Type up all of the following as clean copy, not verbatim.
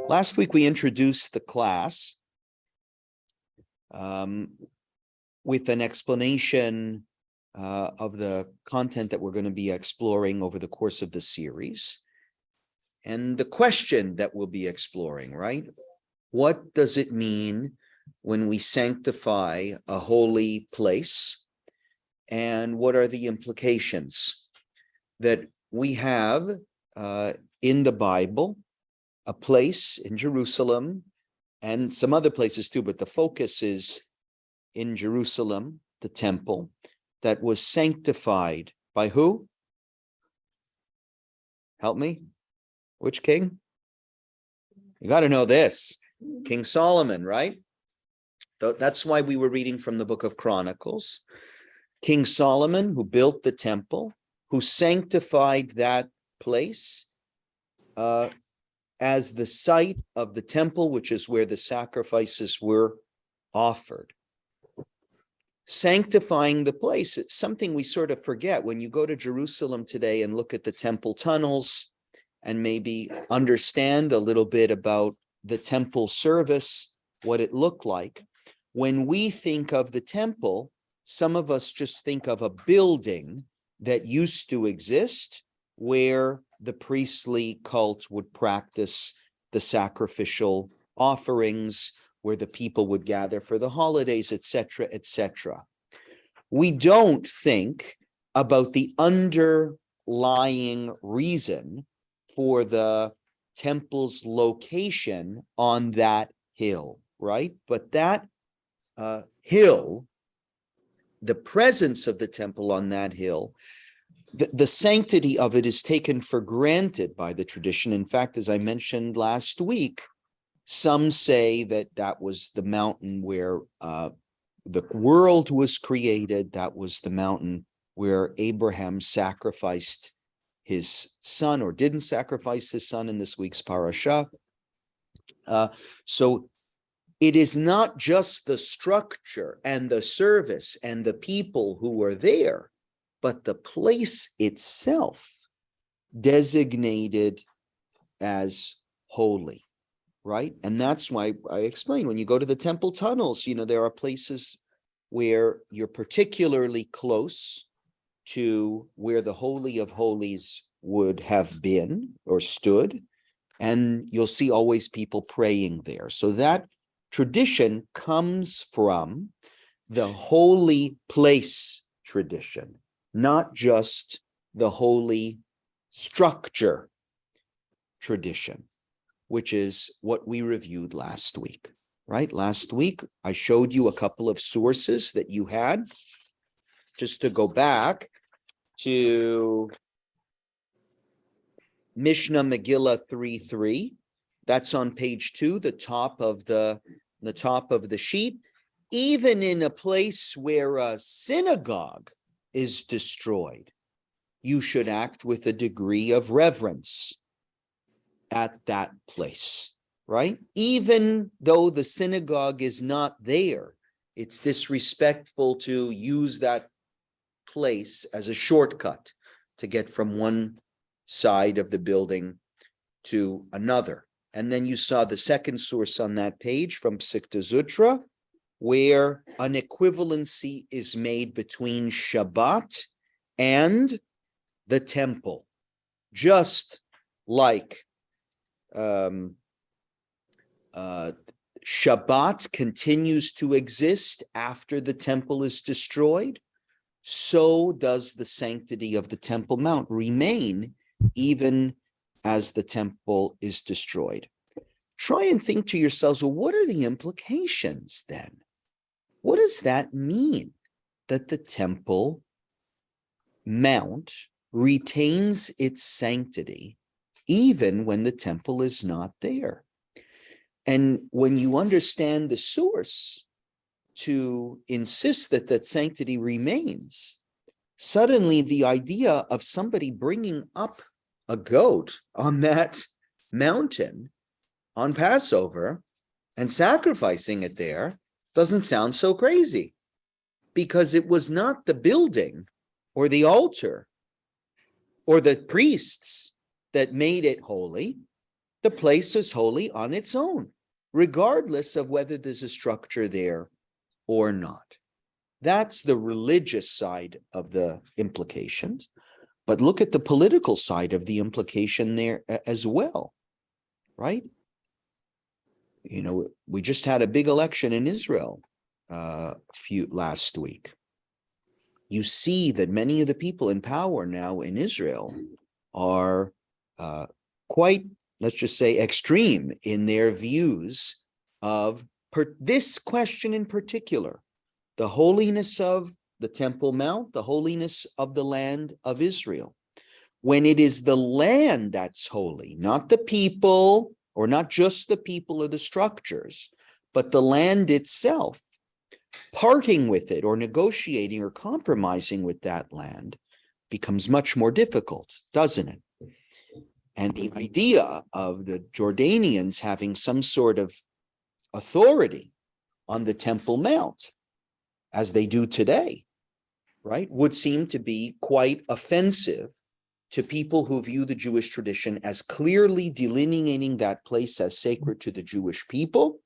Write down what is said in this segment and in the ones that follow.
Last week, we introduced the class with an explanation of the content that we're going to be exploring over the course of the series. And the question that we'll be exploring, right? What does it mean when we sanctify a holy place? And what are the implications that we have in the Bible, a place in Jerusalem and some other places too, but the focus is in Jerusalem, the temple that was sanctified by who? Help me. Which king? You got to know this. King Solomon, right? That's why we were reading from the book of Chronicles. King Solomon, who built the temple, who sanctified that place as the site of the temple, which is where the sacrifices were offered. Sanctifying the place, it's something we sort of forget. When you go to Jerusalem today and look at the temple tunnels and maybe understand a little bit about the temple service, what it looked like. When we think of the temple, some of us just think of a building that used to exist where the priestly cult would practice the sacrificial offerings, where the people would gather for the holidays, etc., etc. We don't think about the underlying reason for the temple's location on that hill, right? But that hill, the presence of the temple on that hill, the sanctity of it is taken for granted by the tradition. In fact, as I mentioned last week, some say that that was the mountain where the world was created. That was the mountain where Abraham sacrificed his son, or didn't sacrifice his son in this week's parasha. So it is not just the structure and the service and the people who were there, but the place itself designated as holy, right? And that's why I explained, when you go to the temple tunnels, there are places where you're particularly close to where the Holy of Holies would have been or stood, and you'll see always people praying there. So that tradition comes from the holy place tradition, not just the holy structure tradition, which is what we reviewed last week, right? Last week, I showed you a couple of sources that you had. Just to go back to Mishnah Megillah 3:3, that's on page 2, the top of the sheet. Even in a place where a synagogue is destroyed, you should act with a degree of reverence at that place, right? Even though the synagogue is not there, it's disrespectful to use that place as a shortcut to get from one side of the building to another. And then you saw the second source on that page from Psikta Zutra, where an equivalency is made between Shabbat and the temple. Just like Shabbat continues to exist after the temple is destroyed, so does the sanctity of the Temple Mount remain even as the temple is destroyed. Try and think to yourselves, well, what are the implications then? What does that mean, that the Temple Mount retains its sanctity even when the temple is not there? And when you understand the source to insist that that sanctity remains, suddenly the idea of somebody bringing up a goat on that mountain on Passover and sacrificing it there doesn't sound so crazy, because it was not the building or the altar or the priests that made it holy. the place is holy on its own, regardless of whether there's a structure there or not. That's the religious side of the implications. But look at the political side of the implication there as well, right? You know, we just had a big election in Israel last week. You see that many of the people in power now in Israel are quite, let's just say, extreme in their views of this question in particular, the holiness of the Temple Mount, the holiness of the land of Israel. When it is the land that's holy, not the people, or not just the people or the structures, but the land itself, parting with it or negotiating or compromising with that land becomes much more difficult, doesn't it? And the idea of the Jordanians having some sort of authority on the Temple Mount, as they do today, right, would seem to be quite offensive to people who view the Jewish tradition as clearly delineating that place as sacred to the Jewish people,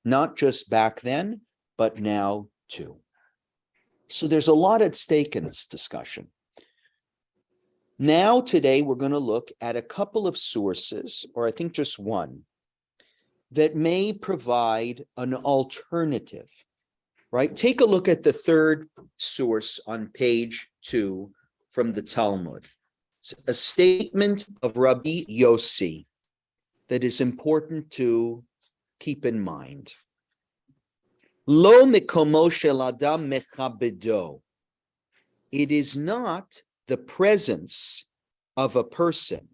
not just back then, but now too. So there's a lot at stake in this discussion. Now, today, we're going to look at a couple of sources, or I think just one, that may provide an alternative, right? Take a look at the third source on page 2 from the Talmud. It's a statement of Rabbi Yossi that is important to keep in mind. Lo mikomo shel adam mechabedo. It is not the presence of a person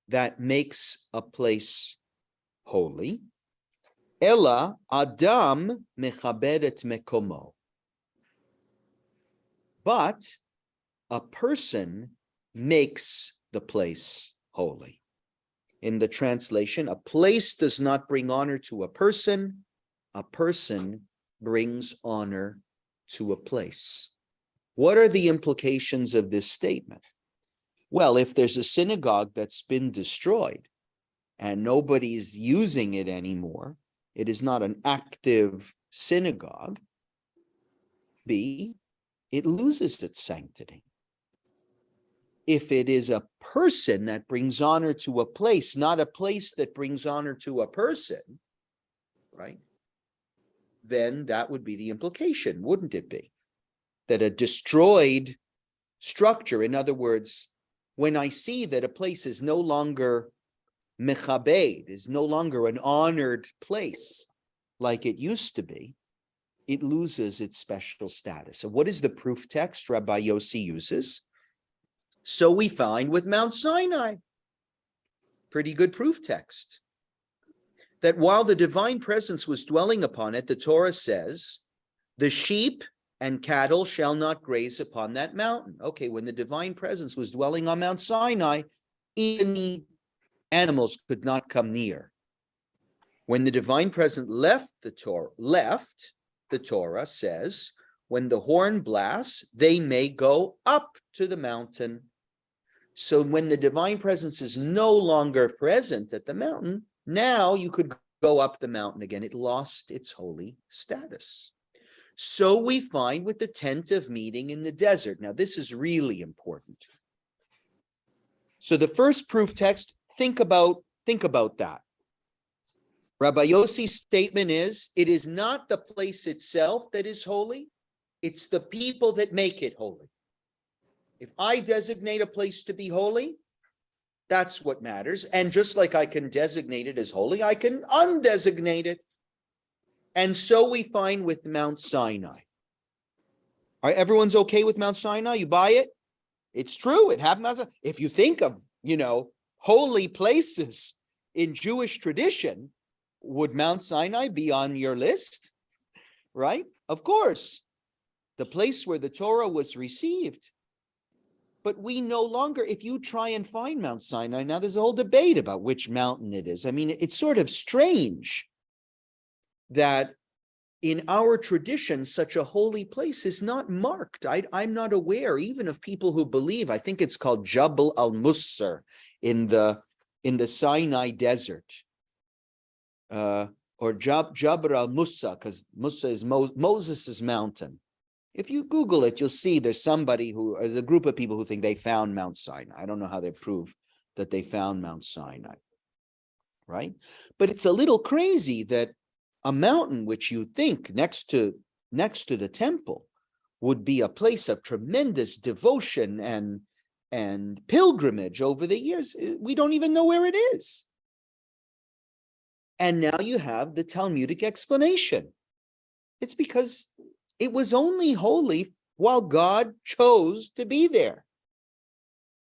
that makes a place holy. Ela adam mechabed et mekomo. But a person makes the place holy. In the translation, a place does not bring honor to a person brings honor to a place. What are the implications of this statement? Well, if there's a synagogue that's been destroyed and nobody's using it anymore, it is not an active synagogue. B, it loses its sanctity. If it is a person that brings honor to a place, not a place that brings honor to a person, right? Then that would be the implication, wouldn't it be? That a destroyed structure, in other words, when I see that a place is no longer mechabed, is no longer an honored place like it used to be, it loses its special status. So what is the proof text Rabbi Yossi uses? So we find with Mount Sinai, pretty good proof text, that while the divine presence was dwelling upon it, the Torah says, the sheep and cattle shall not graze upon that mountain. Okay, when the divine presence was dwelling on Mount Sinai, even the animals could not come near. When the divine presence left, the Torah says, when the horn blasts, they may go up to the mountain. So when the divine presence is no longer present at the mountain, now you could go up the mountain again. It lost its holy status. So we find with the tent of meeting in the desert. Now, this is really important. So the first proof text, think about that. Rabbi Yossi's statement is, it is not the place itself that is holy, it's the people that make it holy. If I designate a place to be holy, that's what matters. And just like I can designate it as holy, I can undesignate it. And so we find with Mount Sinai. All right, everyone's okay with Mount Sinai? You buy it? It's true. It happened. If you think of, holy places in Jewish tradition, would Mount Sinai be on your list? Right? Of course. The place where the Torah was received. But we no longer, if you try and find Mount Sinai, now there's a whole debate about which mountain it is. I mean, it's sort of strange that in our tradition, such a holy place is not marked. I'm not aware, even of people who believe, I think it's called Jabal al-Musser in the Sinai desert. or Jabal al-Musa, because Musa is Moses' mountain. If you Google it, you'll see there's a group of people who think they found Mount Sinai. I don't know how they prove that they found Mount Sinai, right? But it's a little crazy that a mountain which you think next to the temple would be a place of tremendous devotion and pilgrimage over the years. We don't even know where it is. And now you have the Talmudic explanation. It's because it was only holy while God chose to be there.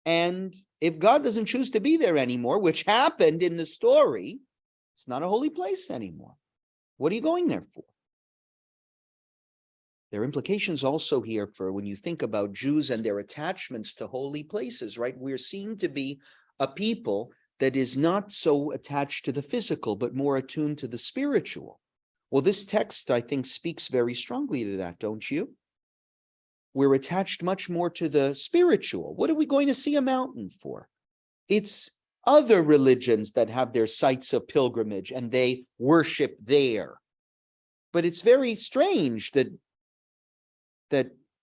And if God doesn't choose to be there anymore, which happened in the story, it's not a holy place anymore. What are you going there for? There are implications also here for when you think about Jews and their attachments to holy places, right? We're seen to be a people that is not so attached to the physical, but more attuned to the spiritual. Well, this text, I think, speaks very strongly to that, don't you? We're attached much more to the spiritual. What are we going to see a mountain for? It's other religions that have their sites of pilgrimage and they worship there. But it's very strange that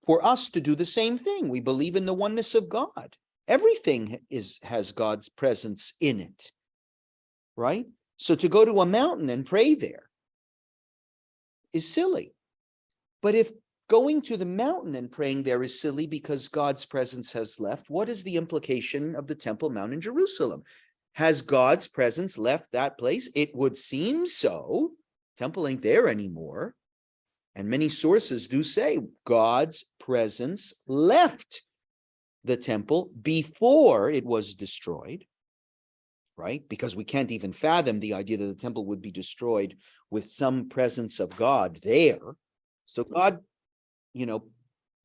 for us to do the same thing. We believe in the oneness of God. Everything has God's presence in it, right? So to go to a mountain and pray there is silly. But if going to the mountain and praying there is silly because God's presence has left, what is the implication of the Temple Mount in Jerusalem? Has God's presence left that place? It would seem so. Temple ain't there anymore. And many sources do say God's presence left the temple before it was destroyed, right? Because we can't even fathom the idea that the temple would be destroyed with some presence of God there. So God,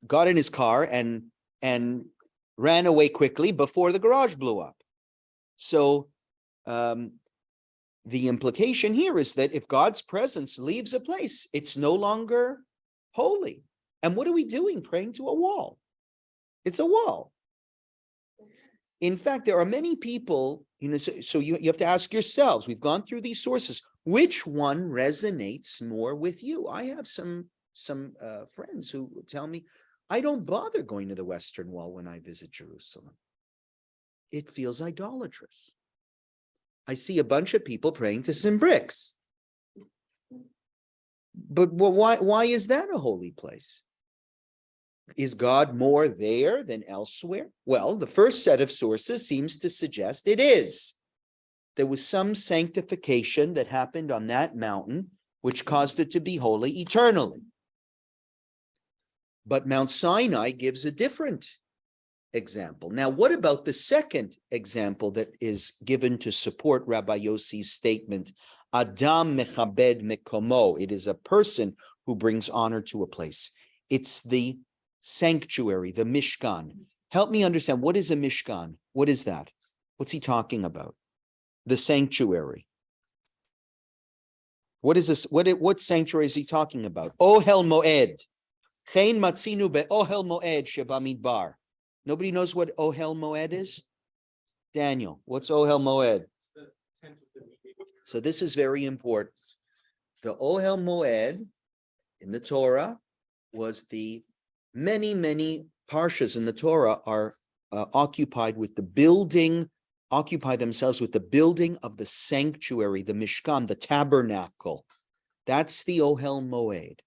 got in his car and ran away quickly before the garage blew up. So the implication here is that if God's presence leaves a place, it's no longer holy. And what are we doing praying to a wall? It's a wall. In fact, there are many people, so you have to ask yourselves, we've gone through these sources, which one resonates more with you? I have some friends who tell me, I don't bother going to the Western Wall when I visit Jerusalem. It feels idolatrous. I see a bunch of people praying to some bricks. But why is that a holy place? Is God more there than elsewhere? Well, the first set of sources seems to suggest it is. There was some sanctification that happened on that mountain, which caused it to be holy eternally. But Mount Sinai gives a different example. Now, what about the second example that is given to support Rabbi Yossi's statement, Adam mechabed mekomo? It is a person who brings honor to a place. It's the sanctuary, the Mishkan. Help me understand, what is a Mishkan? What is that? What's he talking about? The sanctuary. What is this? What sanctuary is he talking about? Ohel Moed. Chein matzinu be'ohel Moed shebamidbar. Nobody knows what Ohel Moed is? Daniel, what's Ohel Moed? So this is very important. The Ohel Moed in the Torah was many parshas in the Torah are occupy themselves with the building of the sanctuary, the Mishkan, the tabernacle. That's the Ohel Moed.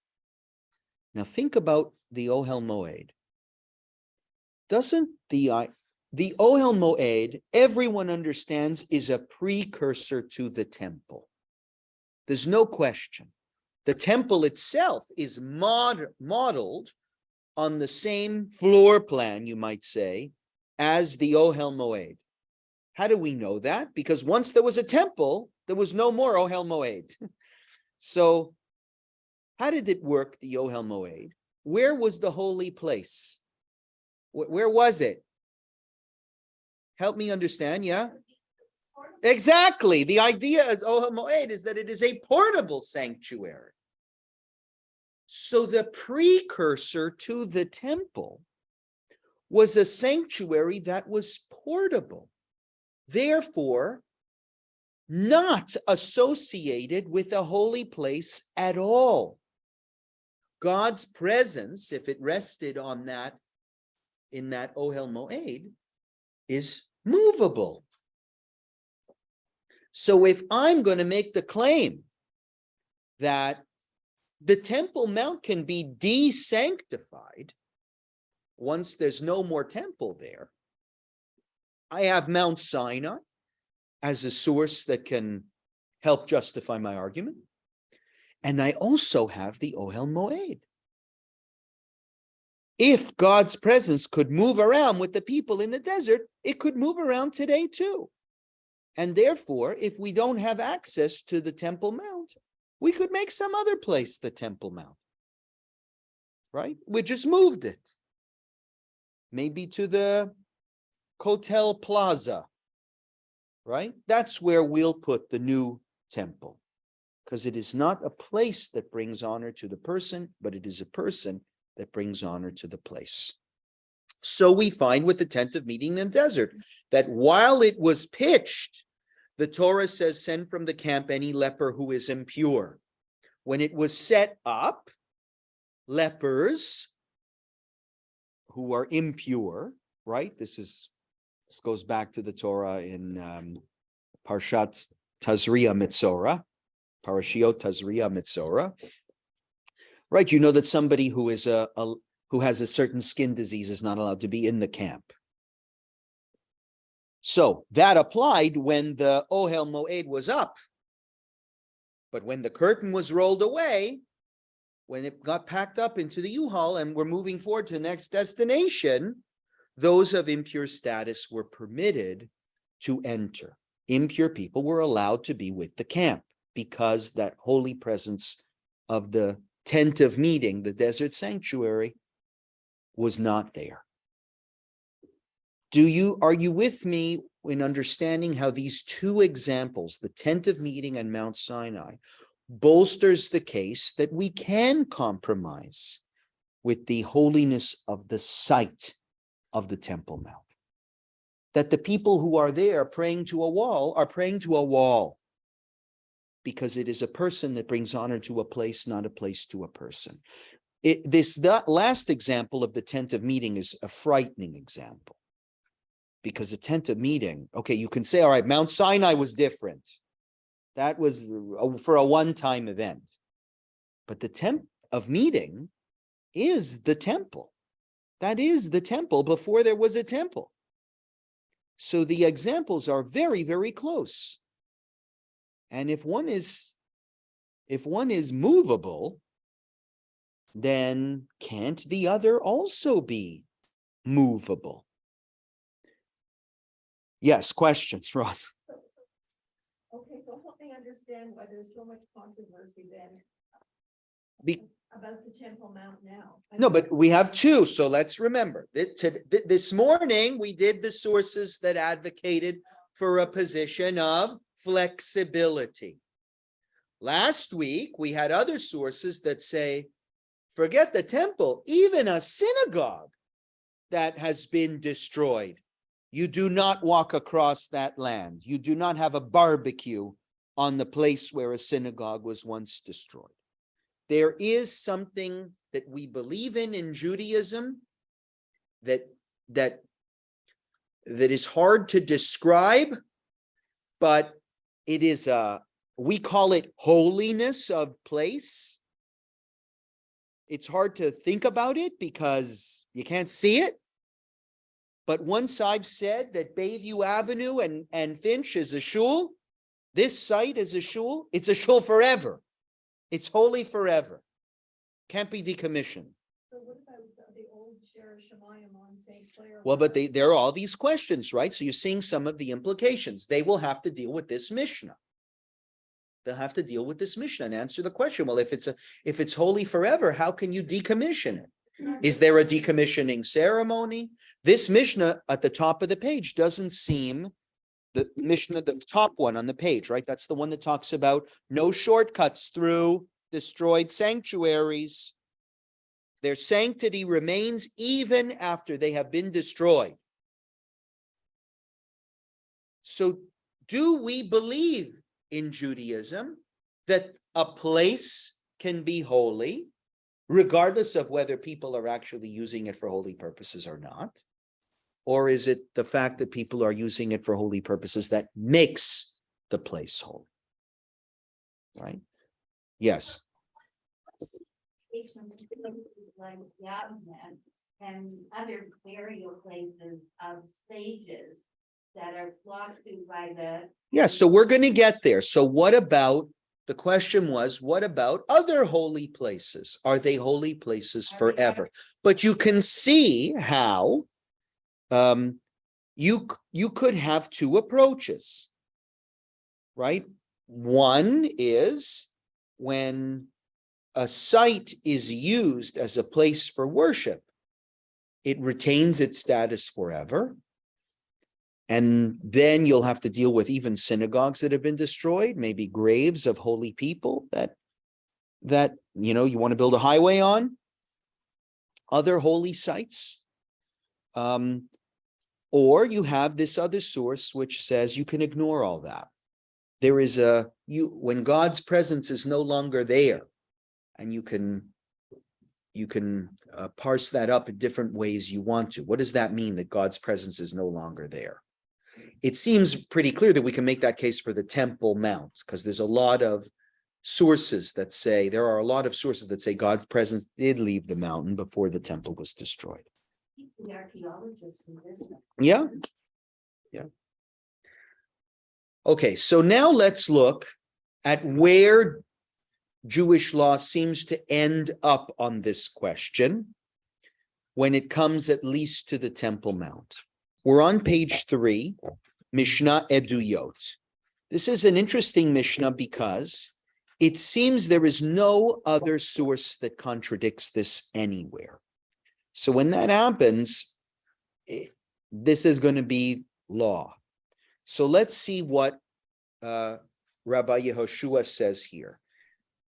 Now think about the Ohel Moed. Doesn't the Ohel Moed, everyone understands, is a precursor to the temple. There's no question. The temple itself is modeled on the same floor plan, you might say, as the Ohel Moed. How do we know that? Because once there was a temple, there was no more Ohel Moed. So how did it work, the Ohel Moed? Where was the holy place? Where was it? Help me understand, yeah? Exactly. The idea as Ohel Moed is that it is a portable sanctuary. So the precursor to the temple was a sanctuary that was portable. Therefore, not associated with a holy place at all. God's presence, if it rested on that, in that Ohel Moed, is movable. So if I'm going to make the claim that the Temple Mount can be de-sanctified once there's no more temple there, I have Mount Sinai as a source that can help justify my argument. And I also have the Ohel Moed. If God's presence could move around with the people in the desert, it could move around today too. And therefore, if we don't have access to the Temple Mount, we could make some other place the Temple Mount, right? We just moved it. Maybe to the Kotel Plaza, right? That's where we'll put the new temple, because it is not a place that brings honor to the person, but it is a person that brings honor to the place. So we find with the tent of meeting in the desert that while it was pitched, the Torah says, send from the camp any leper who is impure. When it was set up, lepers who are impure, right? This goes back to the Torah in Parshat Tazria Mitzorah, Parashiot Tazria Mitzorah. Right, you know that somebody who is who has a certain skin disease is not allowed to be in the camp. So that applied when the Ohel Moed was up. But when the curtain was rolled away, when it got packed up into the U-Haul and we're moving forward to the next destination, those of impure status were permitted to enter. Impure people were allowed to be with the camp because that holy presence of the tent of meeting, the desert sanctuary, was not there. Are you with me in understanding how these two examples, the tent of meeting and Mount Sinai, bolsters the case that we can compromise with the holiness of the site of the Temple Mount? That the people who are there praying to a wall are praying to a wall because it is a person that brings honor to a place, not a place to a person. That last example of the tent of meeting is a frightening example. Because the tent of meeting, okay, you can say, all right, Mount Sinai was different. That was for a one-time event. But the tent of meeting is the temple. That is the temple before there was a temple. So the examples are very, very close. And if one is movable, then can't the other also be movable? Yes, questions, Ross. Okay, so help me understand why there's so much controversy then about the Temple Mount now. No, but we have two, so let's remember. This morning, we did the sources that advocated for a position of flexibility. Last week, we had other sources that say, forget the temple, even a synagogue that has been destroyed. You do not walk across that land. You do not have a barbecue on the place where a synagogue was once destroyed. There is something that we believe in Judaism that is hard to describe, but it is we call it holiness of place. It's hard to think about it because you can't see it. But once I've said that Bayview Avenue and Finch is a shul, this site is a shul, it's a shul forever. It's holy forever. Can't be decommissioned. So what about the old Shara Shemayim on St. Clair? Well, but there are all these questions, right? So you're seeing some of the implications. They will have to deal with this Mishnah. They'll have to deal with this Mishnah and answer the question. Well, if it's holy forever, how can you decommission it? Is there a decommissioning ceremony? This Mishnah at the top of the page doesn't seem the Mishnah, the top one on the page, right? That's the one that talks about no shortcuts through destroyed sanctuaries. Their sanctity remains even after they have been destroyed. So do we believe in Judaism that a place can be holy, regardless of whether people are actually using it for holy purposes or not? Or is it the fact that people are using it for holy purposes that makes the place holy? Right? Yes. Like Yavne and other burial places of sages that are flocked to by the. Yeah, so we're going to get there. So what about, the question was, what about other holy places? Are they holy places forever? But you can see how you could have two approaches, right? One is when a site is used as a place for worship, it retains its status forever. And then you'll have to deal with even synagogues that have been destroyed, maybe graves of holy people that you want to build a highway on, other holy sites. Or you have this other source which says you can ignore all that. There is when God's presence is no longer there, and you can parse that up in different ways you want to. What does that mean, that God's presence is no longer there? It seems pretty clear that we can make that case for the Temple Mount, because there's a lot of sources that say, God's presence did leave the mountain before the temple was destroyed. The archaeologists in this. Yeah. Okay, so now let's look at where Jewish law seems to end up on this question when it comes at least to the Temple Mount. We're on page 3, Mishnah Eduyot. This is an interesting Mishnah because it seems there is no other source that contradicts this anywhere. So when that happens, this is going to be law. So let's see what Rabbi Yehoshua says here.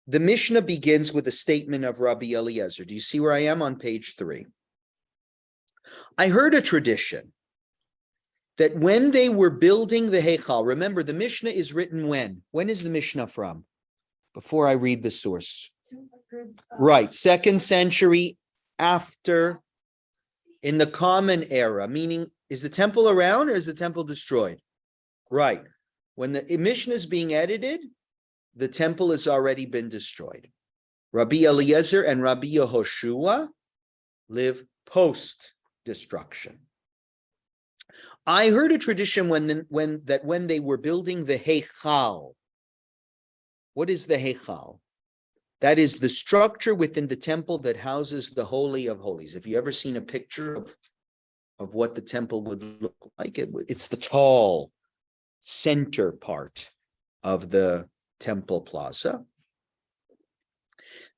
The Mishnah begins with a statement of Rabbi Eliezer. Do you see where I am on page 3? I heard a tradition that when they were building the Heichal, remember the Mishnah is written when? When is the Mishnah from? Before I read the source. Right, 2nd century after, in the Common Era, meaning is the temple around or is the temple destroyed? Right. When the Mishnah is being edited, the temple has already been destroyed. Rabbi Eliezer and Rabbi Yehoshua live post-destruction. I heard a tradition when they were building the Heichal. What is the Heichal? That is the structure within the temple that houses the Holy of Holies. If you ever seen a picture of what the temple would look like, it's the tall center part of the temple plaza.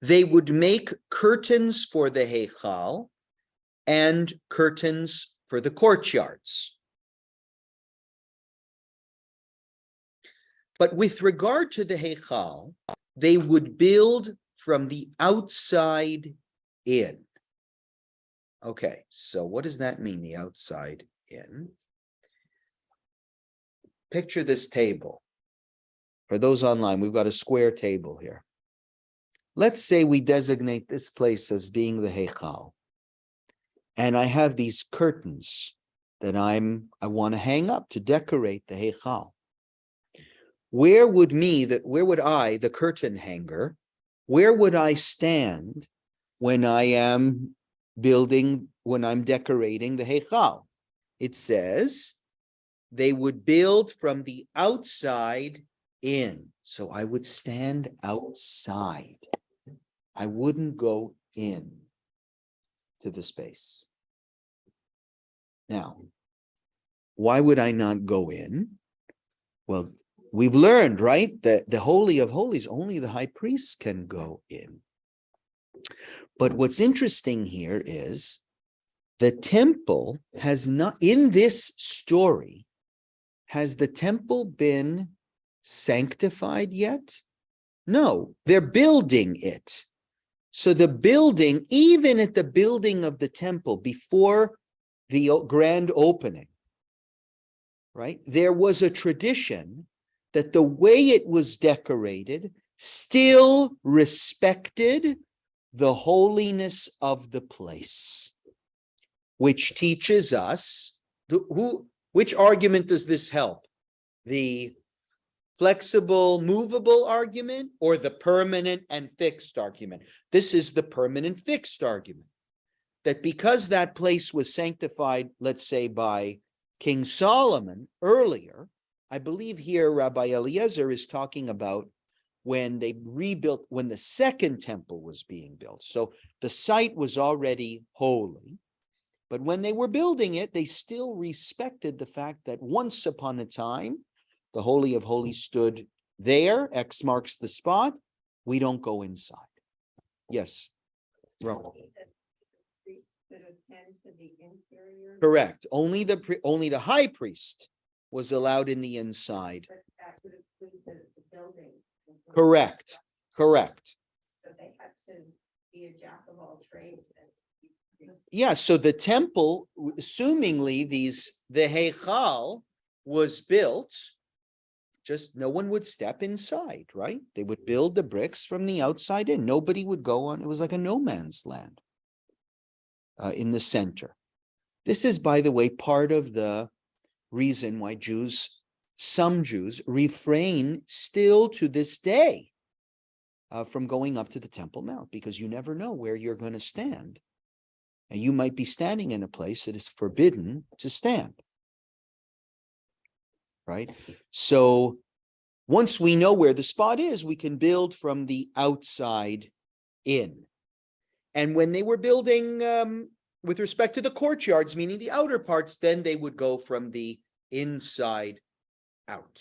They would make curtains for the Heichal and curtains for the courtyards. But with regard to the Heichal, they would build from the outside in. Okay, so what does that mean, the outside in? Picture this table. For those online, we've got a square table here. Let's say we designate this place as being the Heichal. And I have these curtains that I want to hang up to decorate the Heichal. Where would I, the curtain hanger, where would I stand when I am when I'm decorating the Heichal? It says they would build from the outside in. So I would stand outside. I wouldn't go in to the space. Now, why would I not go in? Well, we've learned, right, that the Holy of Holies, only the high priest can go in. But what's interesting here is the temple has not, in this story, has the temple been sanctified yet? No, they're building it. So the building, even at the building of the temple before the grand opening, right? There was a tradition that the way it was decorated still respected the holiness of the place, which teaches us, which argument does this help? The flexible, movable argument or the permanent and fixed argument? This is the permanent fixed argument, that because that place was sanctified, let's say by King Solomon earlier, I believe here Rabbi Eliezer is talking about when they rebuilt, when the second temple was being built. So the site was already holy, but when they were building it, they still respected the fact that once upon a time, the Holy of Holies stood there, X marks the spot, we don't go inside. Yes. Rabbi. Correct. Only the high priest was allowed in the inside. But that would include the building. Correct. Correct. So they had to be a jack of all trades. Yeah, so the temple, assumingly the Heichal was built, just no one would step inside, right? They would build the bricks from the outside in. Nobody would go on. It was like a no man's land in the center. This is, by the way, part of the reason why some Jews refrain still to this day from going up to the Temple Mount, because you never know where you're going to stand. And you might be standing in a place that is forbidden to stand. Right? So once we know where the spot is, we can build from the outside in. And when they were building with respect to the courtyards, meaning the outer parts, then they would go from the inside out,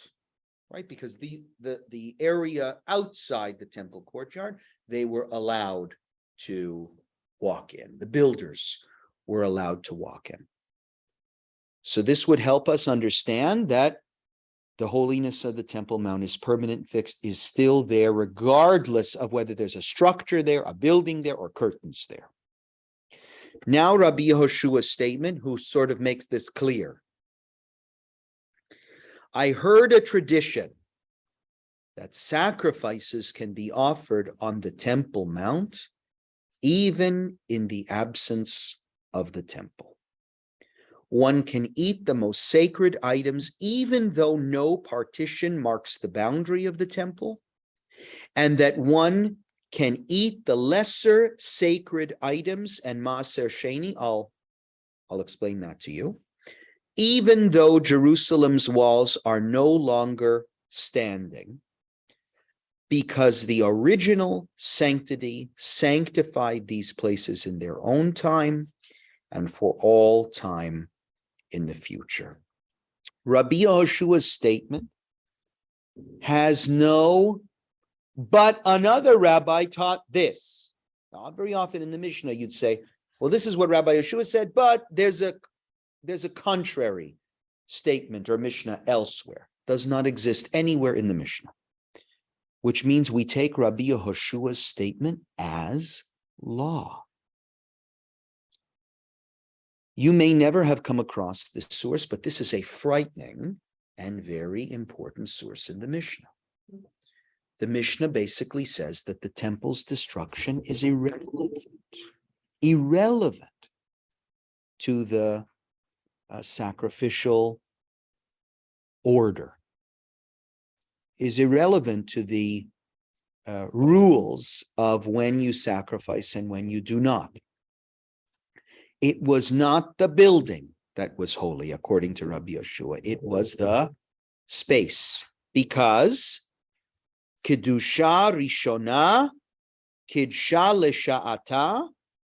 right? Because the area outside the temple courtyard, they were allowed to walk in. The builders were allowed to walk in. So this would help us understand that the holiness of the Temple Mount is permanent, fixed, is still there, regardless of whether there's a structure there, a building there, or curtains there. Now, Rabbi Yehoshua's statement, who sort of makes this clear. I heard a tradition that sacrifices can be offered on the Temple Mount, even in the absence of the temple. One can eat the most sacred items, even though no partition marks the boundary of the temple, and that one can eat the lesser sacred items and Maaser Sheni. I'll explain that to you. Even though Jerusalem's walls are no longer standing, because the original sanctity sanctified these places in their own time and for all time in the future. Rabbi Yehoshua's statement has no, but another rabbi taught this. Now, very often in the Mishnah, you'd say, well, this is what Rabbi Yeshua said, but there's a contrary statement or Mishnah elsewhere. Does not exist anywhere in the Mishnah, which means we take Rabbi Yehoshua's statement as law. You may never have come across this source, but this is a frightening and very important source in the Mishnah. The Mishnah basically says that the temple's destruction is irrelevant to the sacrificial order, is irrelevant to the rules of when you sacrifice and when you do not. It was not the building that was holy, according to Rabbi Yeshua. It was the space, because Kiddusha Rishona, Kidsha Lesha'ata,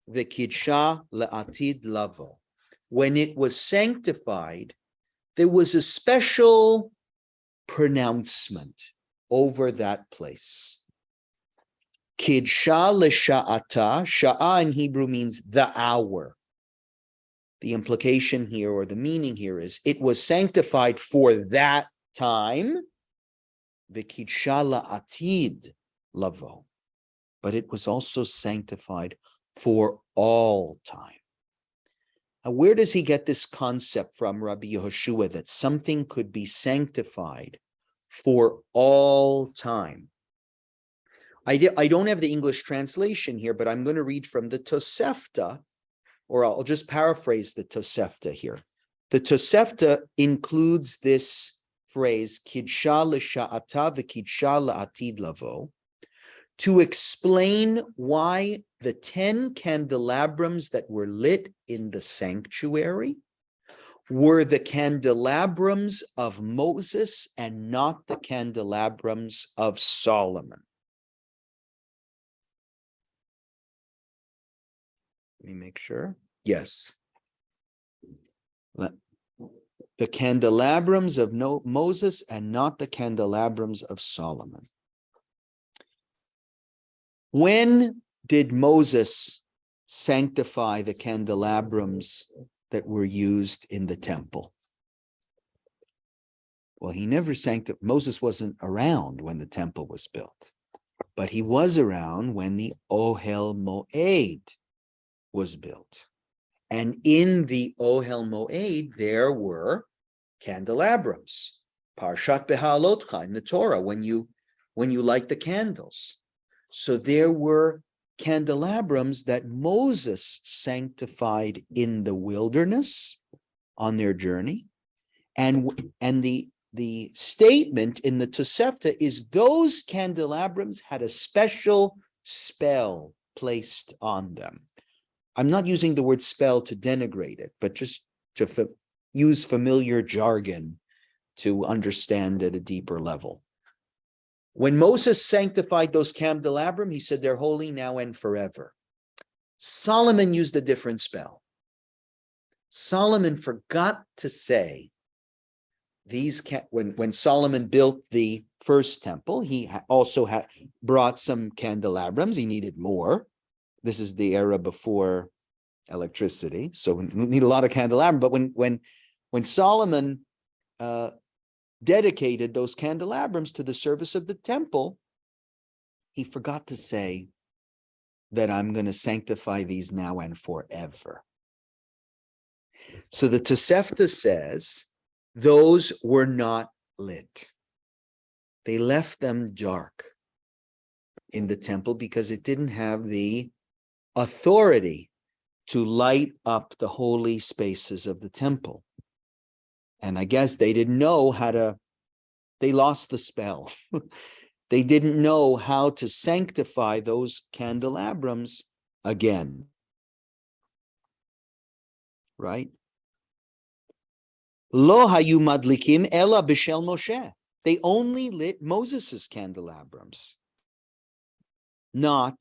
V'Kidsha Le'atid Lavo. When it was sanctified, there was a special pronouncement over that place. Kidsha Lesha'ata, Sha'a in Hebrew means the hour. The implication here, or the meaning here, is it was sanctified for that time, V'Kidsha La'atid Lavo, but it was also sanctified for all time. Where does he get this concept from, Rabbi Yehoshua, that something could be sanctified for all time? I don't have the English translation here, but I'm going to read from the Tosefta, or I'll just paraphrase the Tosefta here. The Tosefta includes this phrase, Kidsha l'sha'ata v'kidsha la'atid lavo, to explain why the 10 candelabras that were lit in the sanctuary were the candelabras of Moses and not the candelabras of Solomon. Let me make sure. Yes. The candelabras of Moses and not the candelabras of Solomon. When did Moses sanctify the candelabras that were used in the temple? Well, he never sanctified. Moses wasn't around when the temple was built, but he was around when the Ohel Moed was built. And in the Ohel Moed, there were candelabras. Parshat Behalotcha in the Torah, when you light the candles. So there were candelabras that Moses sanctified in the wilderness on their journey. And the statement in the Tosefta is those candelabras had a special spell placed on them. I'm not using the word spell to denigrate it, but just to use familiar jargon to understand at a deeper level. When Moses sanctified those candelabra, he said they're holy now and forever. Solomon used a different spell. Solomon forgot to say when Solomon built the first temple, he also brought some candelabras. He needed more. This is the era before electricity, so we need a lot of candelabra. But when Solomon dedicated those candelabras to the service of the temple, he forgot to say that I'm going to sanctify these now and forever. So the Tosefta says those were not lit. They left them dark in the temple because it didn't have the authority to light up the holy spaces of the temple. And I guess they didn't know they lost the spell. They didn't know how to sanctify those candelabras again. Right? Lo hayu madlikim ela b'shel Moshe. They only lit Moses's candelabras, not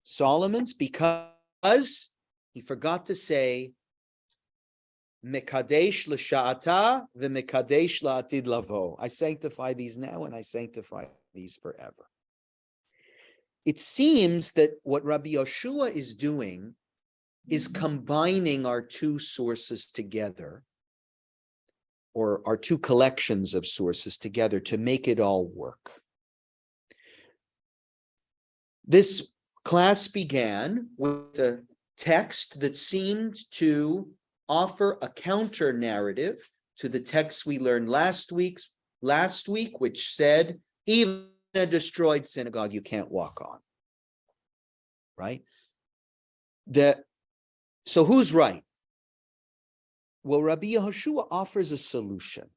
Solomon's, because he forgot to say Mekadesh l'sha'ata v'mekadesh la'atid lavo. I sanctify these now and I sanctify these forever. It seems that what Rabbi Yehoshua is doing is combining our two sources together, or our two collections of sources together, to make it all work. This class began with a text that seemed to offer a counter narrative to the text we learned last week, which said, even a destroyed synagogue you can't walk on. Right? So who's right? Well, Rabbi Yehoshua offers a solution.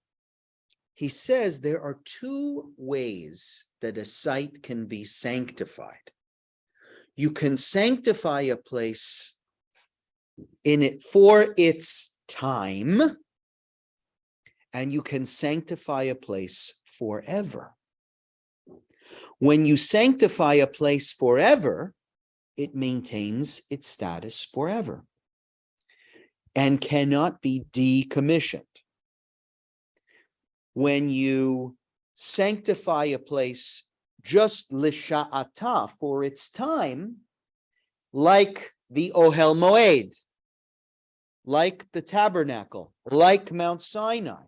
He says there are two ways that a site can be sanctified. You can sanctify a place in it for its time, and you can sanctify a place forever. When you sanctify a place forever, it maintains its status forever and cannot be decommissioned. When you sanctify a place just lisha'ata, for its time, like the Ohel Moed, like the tabernacle, like Mount Sinai,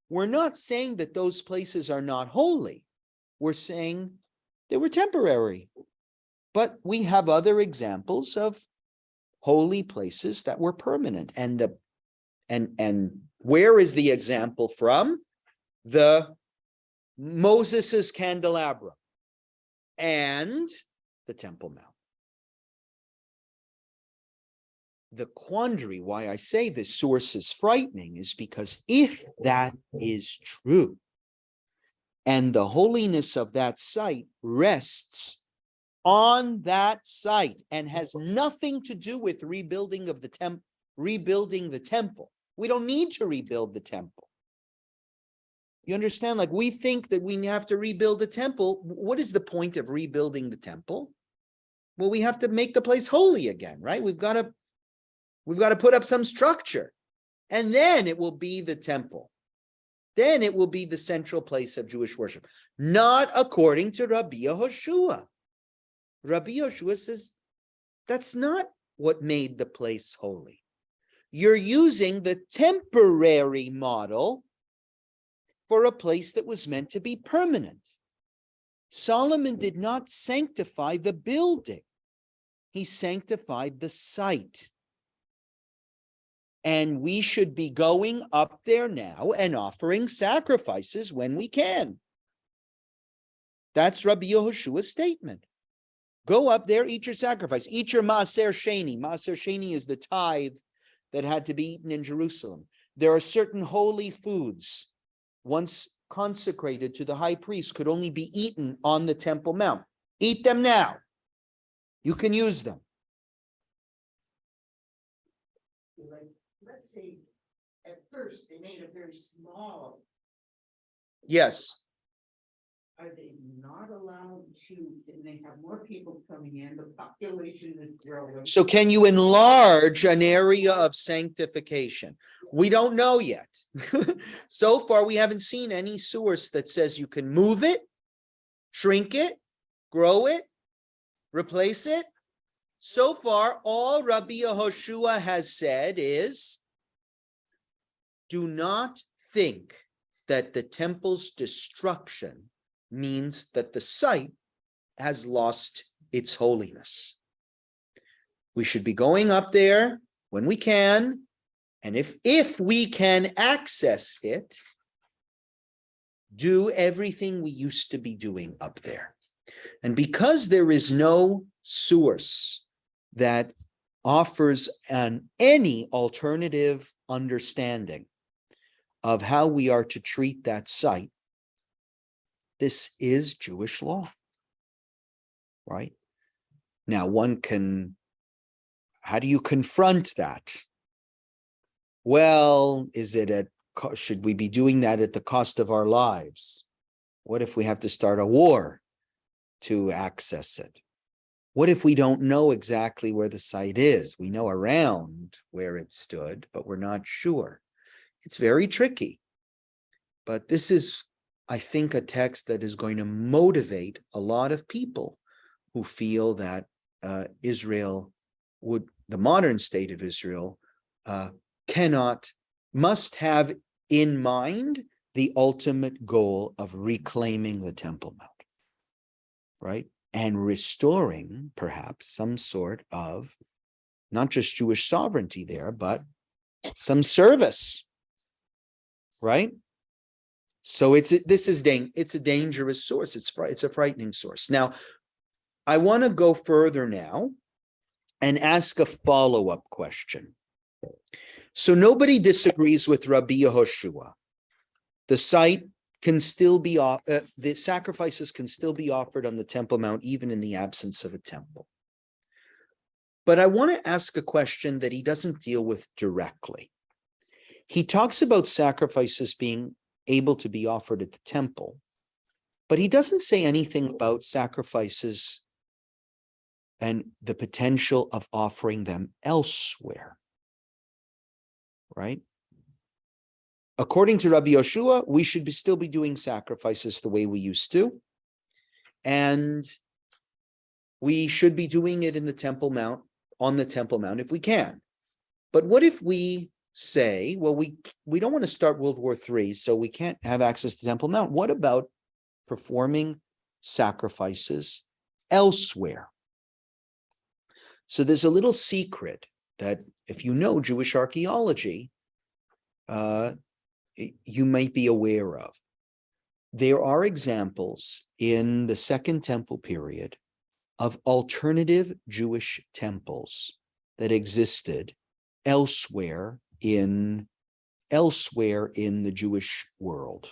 we're not saying that those places are not holy. We're saying they were temporary. But we have other examples of holy places that were permanent. And where is the example from? The Moses's candelabra and the Temple Mount. The quandary why I say this source is frightening is because if that is true, and the holiness of that site rests on that site and has nothing to do with rebuilding the temple. We don't need to rebuild the temple. You understand? Like, we think that we have to rebuild the temple. What is the point of rebuilding the temple? Well, we have to make the place holy again, right? We've got to put up some structure, and then it will be the temple. Then it will be the central place of Jewish worship, not according to Rabbi Yehoshua. Rabbi Yehoshua says that's not what made the place holy. You're using the temporary model for a place that was meant to be permanent. Solomon did not sanctify the building. He sanctified the site. And we should be going up there now and offering sacrifices when we can. That's Rabbi Yehoshua's statement. Go up there, eat your sacrifice. Eat your maaser sheni. Maaser sheni is the tithe that had to be eaten in Jerusalem. There are certain holy foods, once consecrated to the high priest, could only be eaten on the Temple Mount. Eat them now. You can use them. Let's say at first they made it very small. Yes. Are they not allowed to, and they have more people coming in, the population is growing? So can you enlarge an area of sanctification? We don't know yet. So far, we haven't seen any source that says you can move it, shrink it, grow it, replace it. So far, all Rabbi Yehoshua has said is, do not think that the temple's destruction means that the site has lost its holiness. We should be going up there when we can, and if we can access it, do everything we used to be doing up there. And because there is no source that offers any alternative understanding of how we are to treat that site, this is Jewish law, right? Now, how do you confront that? Well, should we be doing that at the cost of our lives? What if we have to start a war to access it? What if we don't know exactly where the site is? We know around where it stood, but we're not sure. It's very tricky. But this is, I think, a text that is going to motivate a lot of people who feel that the modern state of Israel, must have in mind the ultimate goal of reclaiming the Temple Mount, right? And restoring perhaps some sort of not just Jewish sovereignty there, but some service, right? So it's a dangerous source. It's a frightening source. Now, I want to go further now and ask a follow-up question. So nobody disagrees with Rabbi Yehoshua. The site can still be the sacrifices can still be offered on the Temple Mount, even in the absence of a temple. But I want to ask a question that he doesn't deal with directly. He talks about sacrifices being able to be offered at the temple, but he doesn't say anything about sacrifices and the potential of offering them elsewhere, right? According to Rabbi Yehoshua, we should still be doing sacrifices the way we used to, and we should be doing it in the Temple Mount, on the Temple Mount if we can. But what if we say, well, we don't want to start World War III, so we can't have access to Temple Mount. What about performing sacrifices elsewhere? So there's a little secret that if you know Jewish archaeology, you might be aware of. There are examples in the Second Temple period of alternative Jewish temples that existed elsewhere in the Jewish world,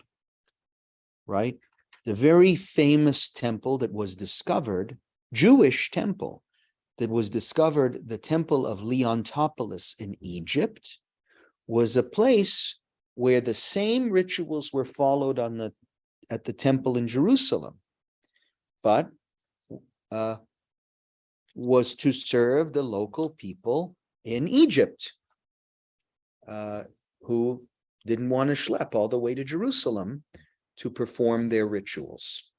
right? The very famous temple that was discovered, Jewish temple, that was discovered, the Temple of Leontopolis in Egypt, was a place where the same rituals were followed at the temple in Jerusalem, but was to serve the local people in Egypt, who didn't want to schlep all the way to Jerusalem to perform their rituals.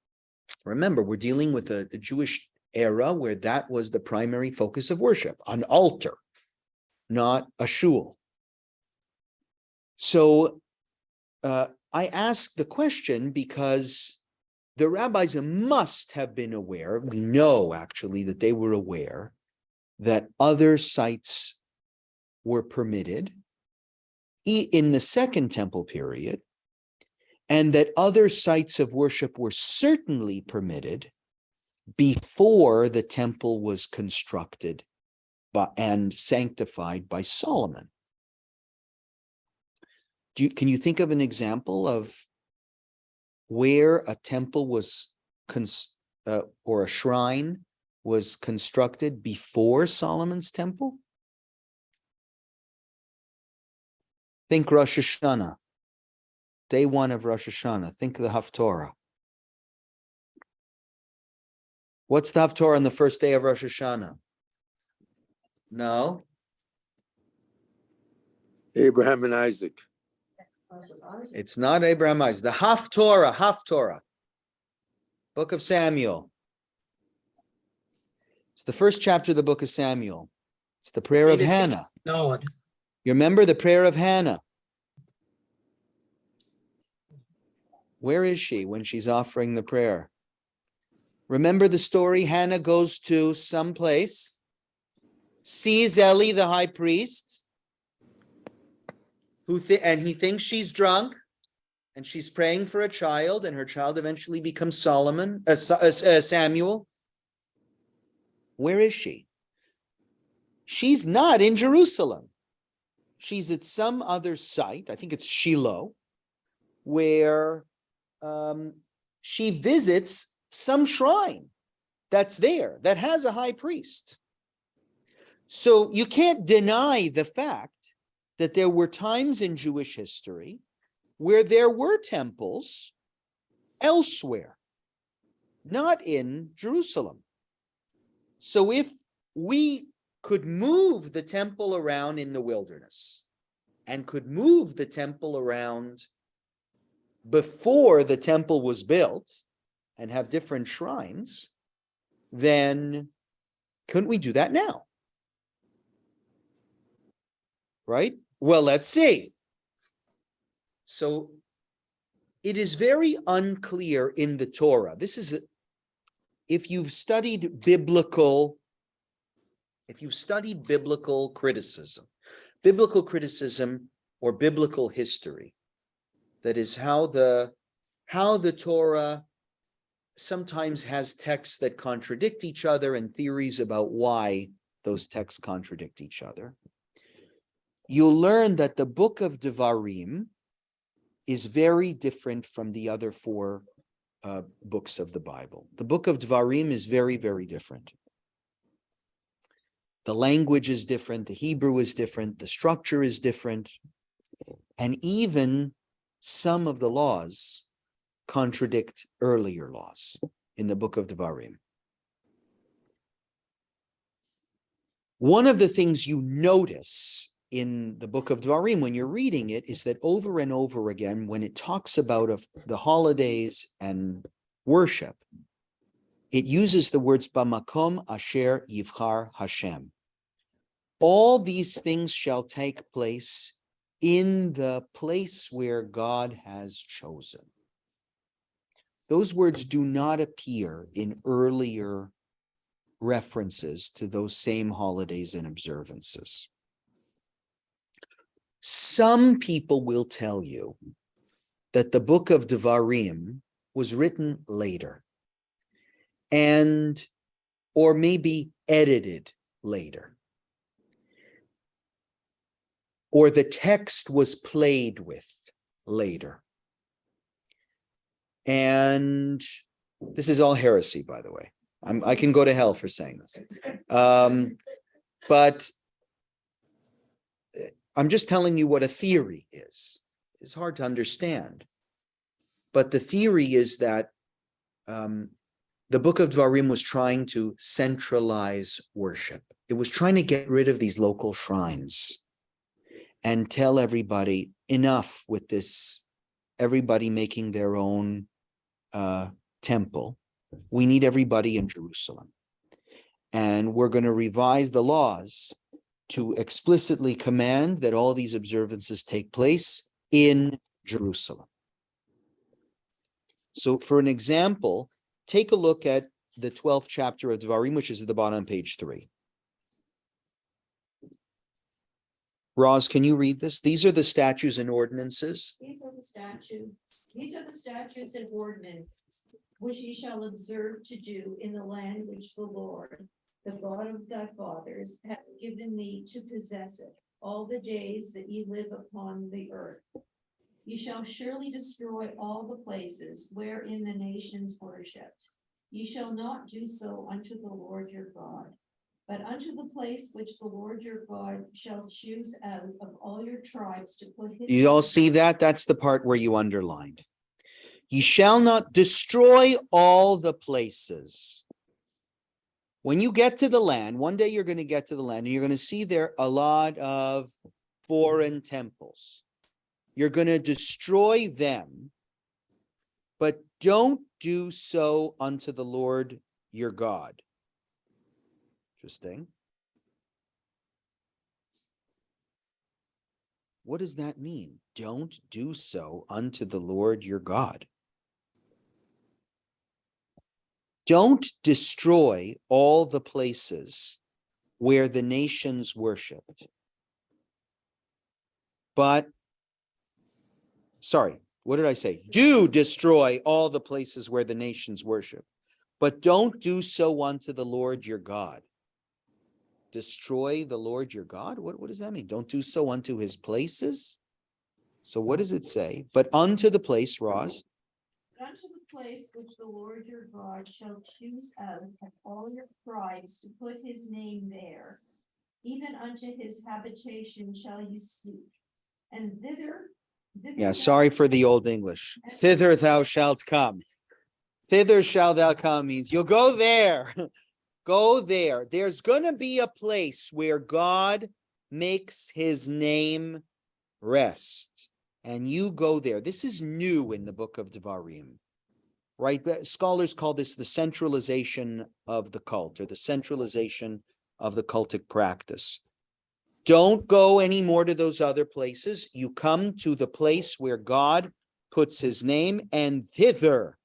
Remember, we're dealing with a Jewish era where that was the primary focus of worship, an altar, not a shul. So I ask the question because the rabbis must have been aware, we know actually that they were aware that other sites were permitted in the Second Temple period, and that other sites of worship were certainly permitted before the temple was constructed and sanctified by Solomon. Can you think of an example of where a temple was or a shrine was constructed before Solomon's temple? Think Rosh Hashanah, day one of Rosh Hashanah. Think of the Haftorah. What's the Haftorah on the first day of Rosh Hashanah? No. Abraham and Isaac. It's not Abraham Isaac. The Haftorah, Book of Samuel. It's the first chapter of the Book of Samuel. It's the prayer of Hannah. Lord. You remember the prayer of Hannah? Where is she when she's offering the prayer? Remember the story? Hannah goes to some place, sees Eli, the high priest, and he thinks she's drunk, and she's praying for a child, and her child eventually becomes Samuel. Where is she? She's not in Jerusalem. She's at some other site, I think it's Shiloh, where she visits some shrine that's there, that has a high priest. So you can't deny the fact that there were times in Jewish history where there were temples elsewhere, not in Jerusalem. So if we could move the temple around in the wilderness and could move the temple around before the temple was built and have different shrines, then couldn't we do that now? Right? Well, let's see. So it is very unclear in the Torah. This is, if you've studied biblical criticism or biblical history, that is how the Torah sometimes has texts that contradict each other and theories about why those texts contradict each other. You'll learn that the book of Devarim is very different from the other four books of the Bible. The book of Devarim is very, very different. The language is different, the Hebrew is different, the structure is different, and even some of the laws contradict earlier laws in the book of Devarim. One of the things you notice in the book of Devarim when you're reading it is that over and over again, when it talks about the holidays and worship, it uses the words Bamakom Asher Yivchar Hashem. All these things shall take place in the place where God has chosen. Those words do not appear in earlier references to those same holidays and observances. Some people will tell you that the book of Devarim was written later or maybe edited later, or the text was played with later. And this is all heresy, by the way. I can go to hell for saying this. But I'm just telling you what a theory is. It's hard to understand. But the theory is that the book of Dvarim was trying to centralize worship. It was trying to get rid of these local shrines and tell everybody, enough with this, everybody making their own temple. We need everybody in Jerusalem. And we're going to revise the laws to explicitly command that all these observances take place in Jerusalem. So for an example, take a look at the 12th chapter of Devarim, which is at the bottom on page 3. Roz, can you read this? These are the statutes and ordinances. These are the statutes and ordinances which ye shall observe to do in the land which the Lord, the God of thy fathers, hath given thee to possess it all the days that ye live upon the earth. Ye shall surely destroy all the places wherein the nations worshipped. Ye shall not do so unto the Lord your God, but unto the place which the Lord your God shall choose out of all your tribes to put his. You all see that? That's the part where you underlined. Ye shall not destroy all the places. When you get to the land, one day you're going to get to the land and you're going to see there a lot of foreign temples. You're going to destroy them, but don't do so unto the Lord your God. Interesting. What does that mean? Don't do so unto the Lord your God. Don't destroy all the places where the nations worshipped. But, sorry, what did I say? Do destroy all the places where the nations worship, but don't do so unto the Lord your God. Destroy the Lord your God? What does that mean? Don't do so unto his places? So what does it say? But unto the place, Roz. Unto the place which the Lord your God shall choose out of all your tribes to put his name there, even unto his habitation shall you seek. And thither Yeah, sorry for the old English. Thither thou shalt come. Thither shalt thou come means you'll go there. Go there. There's going to be a place where God makes his name rest. And you go there. This is new in the book of Devarim, right? Scholars call this the centralization of the cult, or the centralization of the cultic practice. Don't go anymore to those other places. You come to the place where God puts his name, and thither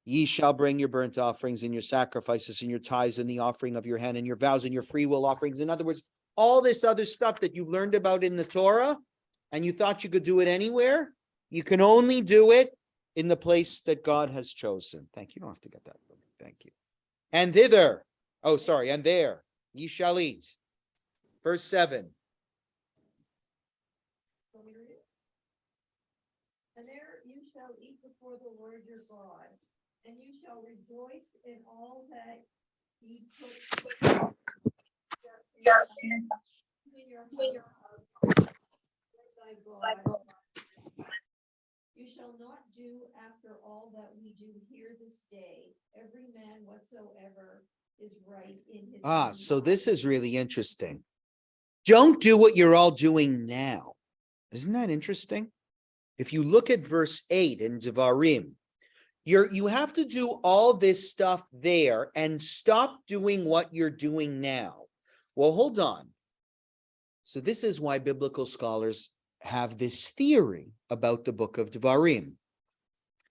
ye shall bring your burnt offerings and your sacrifices and your tithes and the offering of your hand and your vows and your free will offerings. In other words, all this other stuff that you learned about in the Torah, and you thought you could do it anywhere, you can only do it in the place that God has chosen. Thank you. You don't have to get that. Thank you. And thither, and there, ye shall eat. Verse 7. And there you shall eat before the Lord your God, and you shall rejoice in all that he put in your house, thy God. You shall not do after all that we do here this day, every man whatsoever is right in his own So this eyes. is really interesting. Don't do what you're all doing now. Isn't that interesting? If you look at verse 8 in Devarim, you have to do all this stuff there and stop doing what you're doing now. Well, hold on. So this is why biblical scholars have this theory about the book of Devarim,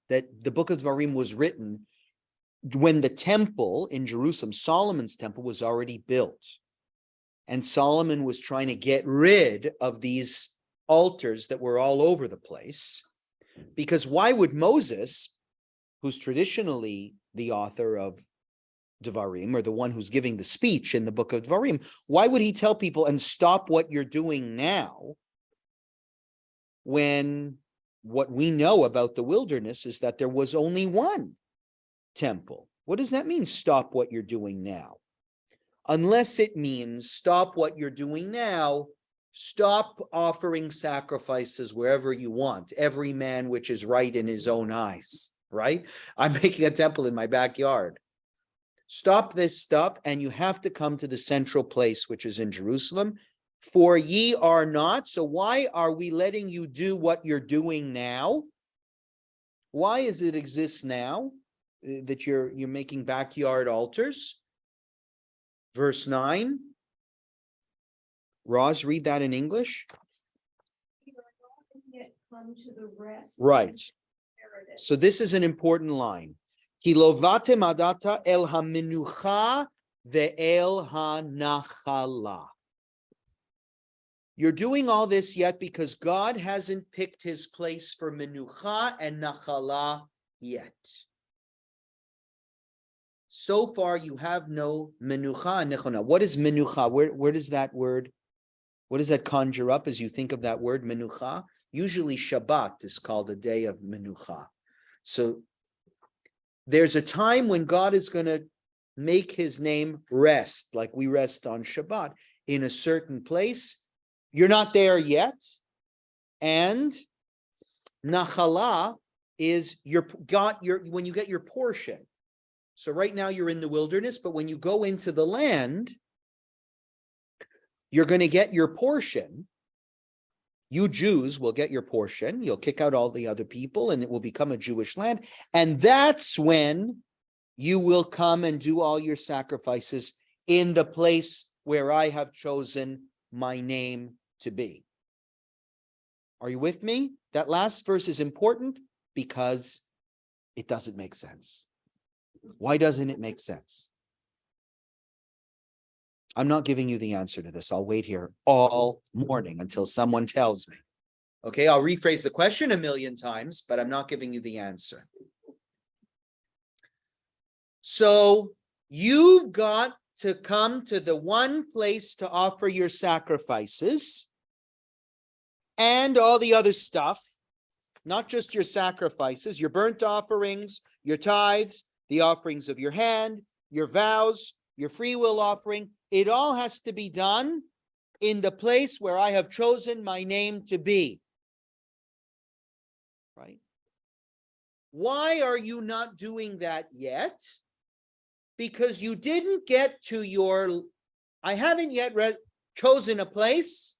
that the book of Devarim was written when the temple in Jerusalem, Solomon's temple, was already built. And Solomon was trying to get rid of these altars that were all over the place. Because why would Moses, who's traditionally the author of Devarim, or the one who's giving the speech in the book of Devarim, why would he tell people, and stop what you're doing now, when what we know about the wilderness is that there was only one temple? What does that mean, stop what you're doing now? Unless it means stop what you're doing now, stop offering sacrifices wherever you want, every man which is right in his own eyes, right? I'm making a temple in my backyard. Stop this stuff, and you have to come to the central place, which is in Jerusalem. For ye are not. So why are we letting you do what you're doing now? Why does it exist now that you're making backyard altars? Verse 9. Roz, read that in English. You are not yet come to the rest. Right. So this is an important line. Ki lovatem adata el haminucha ve'el hanachala. You're doing all this yet because God hasn't picked his place for menucha and nachala yet. So far, you have no menucha and nechona. What is menucha? Where does that word, what does that conjure up as you think of that word menucha? Usually Shabbat is called a day of menucha. So there's a time when God is going to make his name rest, like we rest on Shabbat, in a certain place. You're not there yet. And nachala is when you get your portion. So right now you're in the wilderness, but when you go into the land, you're going to get your portion. You Jews will get your portion. You'll kick out all the other people, and it will become a Jewish land. And that's when you will come and do all your sacrifices in the place where I have chosen my name to be. Are you with me? That last verse is important because it doesn't make sense. Why doesn't it make sense? I'm not giving you the answer to this. I'll wait here all morning until someone tells me. Okay, I'll rephrase the question 1,000,000 times, but I'm not giving you the answer. So you've got to come to the one place to offer your sacrifices and all the other stuff, not just your sacrifices, your burnt offerings, your tithes, the offerings of your hand, your vows, your free will offering. It all has to be done in the place where I have chosen my name to be. Right? Why are you not doing that yet? Because you didn't get to I haven't yet chosen a place,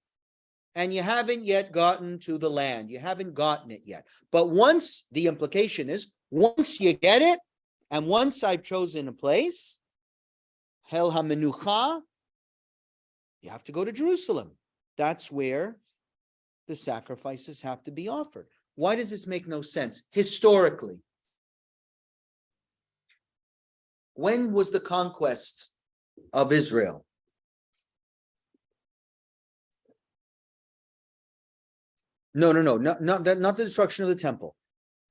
and you haven't yet gotten to the land. You haven't gotten it yet. But the implication is, once you get it, and once I've chosen a place, Hel HaMenucha, you have to go to Jerusalem. That's where the sacrifices have to be offered. Why does this make no sense? Historically, when was the conquest of Israel? No, not the destruction of the temple.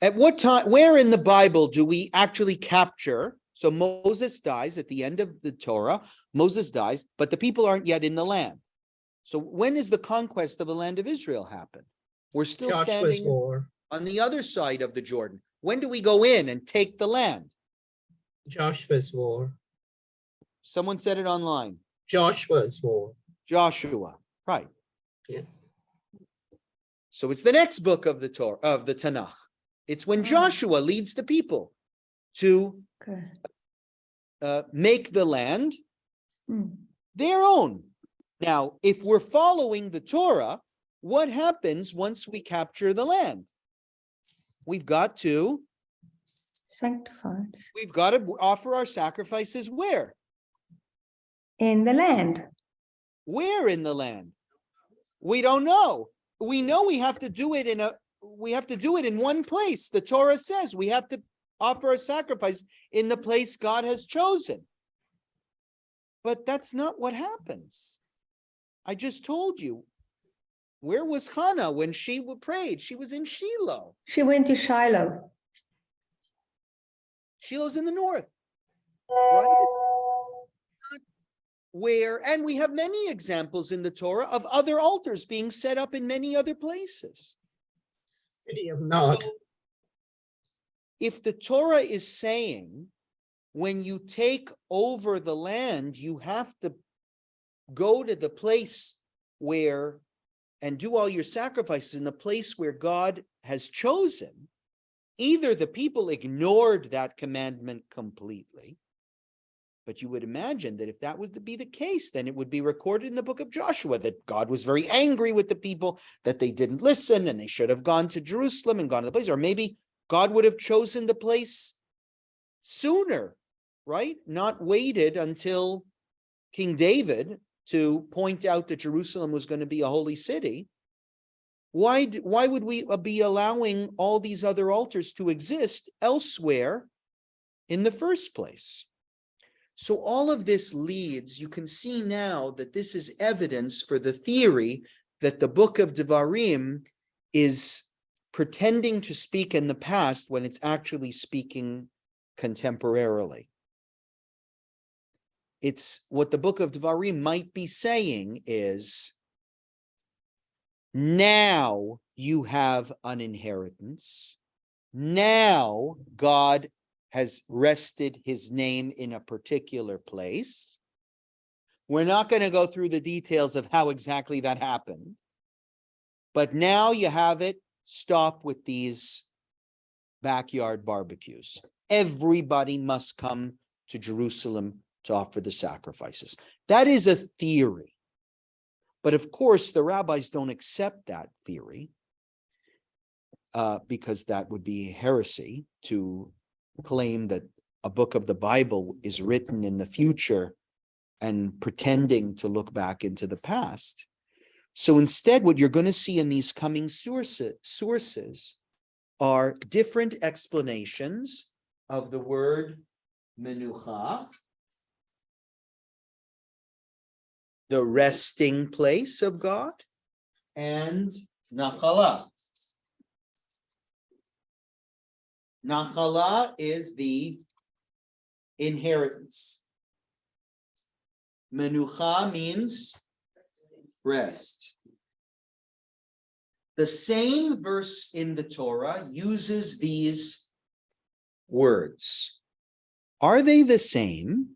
At what time, where in the Bible do we actually capture? So Moses dies at the end of the Torah. Moses dies, but the people aren't yet in the land. So when is the conquest of the land of Israel happen? We're still standing on the other side of the Jordan. When do we go in and take the land? Joshua's war. Someone said it online. Joshua's war. Joshua, right. Yeah. So it's the next book of the Torah, of the Tanakh. It's when Joshua leads the people to make the land their own. Now, if we're following the Torah, what happens once we capture the land? We've got to sanctify We've got to offer our sacrifices where? in the land. Where in the land? We don't know. We know we have to do it in one place. The Torah says we have to offer a sacrifice in the place God has chosen. But that's not what happens. I just told you. Where was Hannah when she prayed? She was in Shiloh. She went to Shiloh. Shiloh's in the north, right? It's not where, and we have many examples in the Torah of other altars being set up in many other places. City of Nod. So, if the Torah is saying, when you take over the land, you have to go to the place where and do all your sacrifices in the place where God has chosen, either the people ignored that commandment completely, but you would imagine that if that was to be the case, then it would be recorded in the book of Joshua that God was very angry with the people, that they didn't listen and they should have gone to Jerusalem and gone to the place, or maybe God would have chosen the place sooner, right? Not waited until King David to point out that Jerusalem was going to be a holy city. Why would we be allowing all these other altars to exist elsewhere in the first place? So all of this leads, you can see now that this is evidence for the theory that the book of Devarim is pretending to speak in the past when it's actually speaking contemporarily. It's what the book of Devarim might be saying is, now you have an inheritance. Now God has rested his name in a particular place. We're not going to go through the details of how exactly that happened, but now you have it. Stop with these backyard barbecues. Everybody must come to Jerusalem to offer the sacrifices. That is a theory. But of course, the rabbis don't accept that theory because that would be heresy to claim that a book of the Bible is written in the future and pretending to look back into the past. So instead, what you're going to see in these coming sources are different explanations of the word menucha, the resting place of God, and nachala. Nachala is the inheritance. Menucha means rest. The same verse in the Torah uses these words. Are they the same?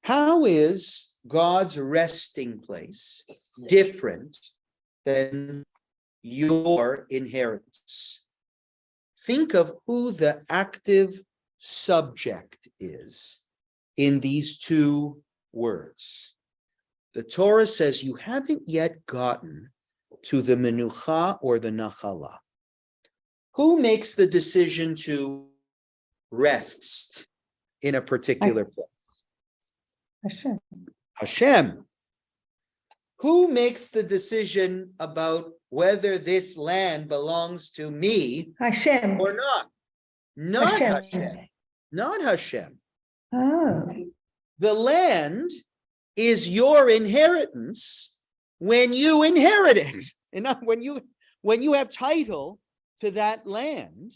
How is God's resting place different than your inheritance? Think of who the active subject is in these two words. The Torah says you haven't yet gotten to the menucha or the nachala. Who makes the decision to rest in a particular place? Hashem. Hashem. Who makes the decision about whether this land belongs to me Hashem. or not? Not Hashem. Hashem. Not Hashem. Oh, The land is your inheritance when you inherit it. And not when you have title to that land,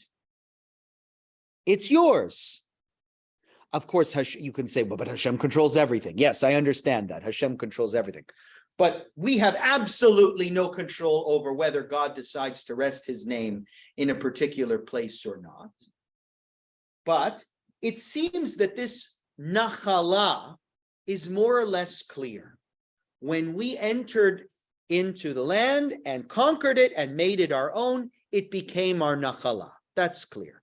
it's yours. Of course, you can say, well, but Hashem controls everything. Yes, I understand that. Hashem controls everything. But we have absolutely no control over whether God decides to rest his name in a particular place or not. But it seems that this nachala is more or less clear. When we entered into the land and conquered it and made it our own, it became our nachala. That's clear.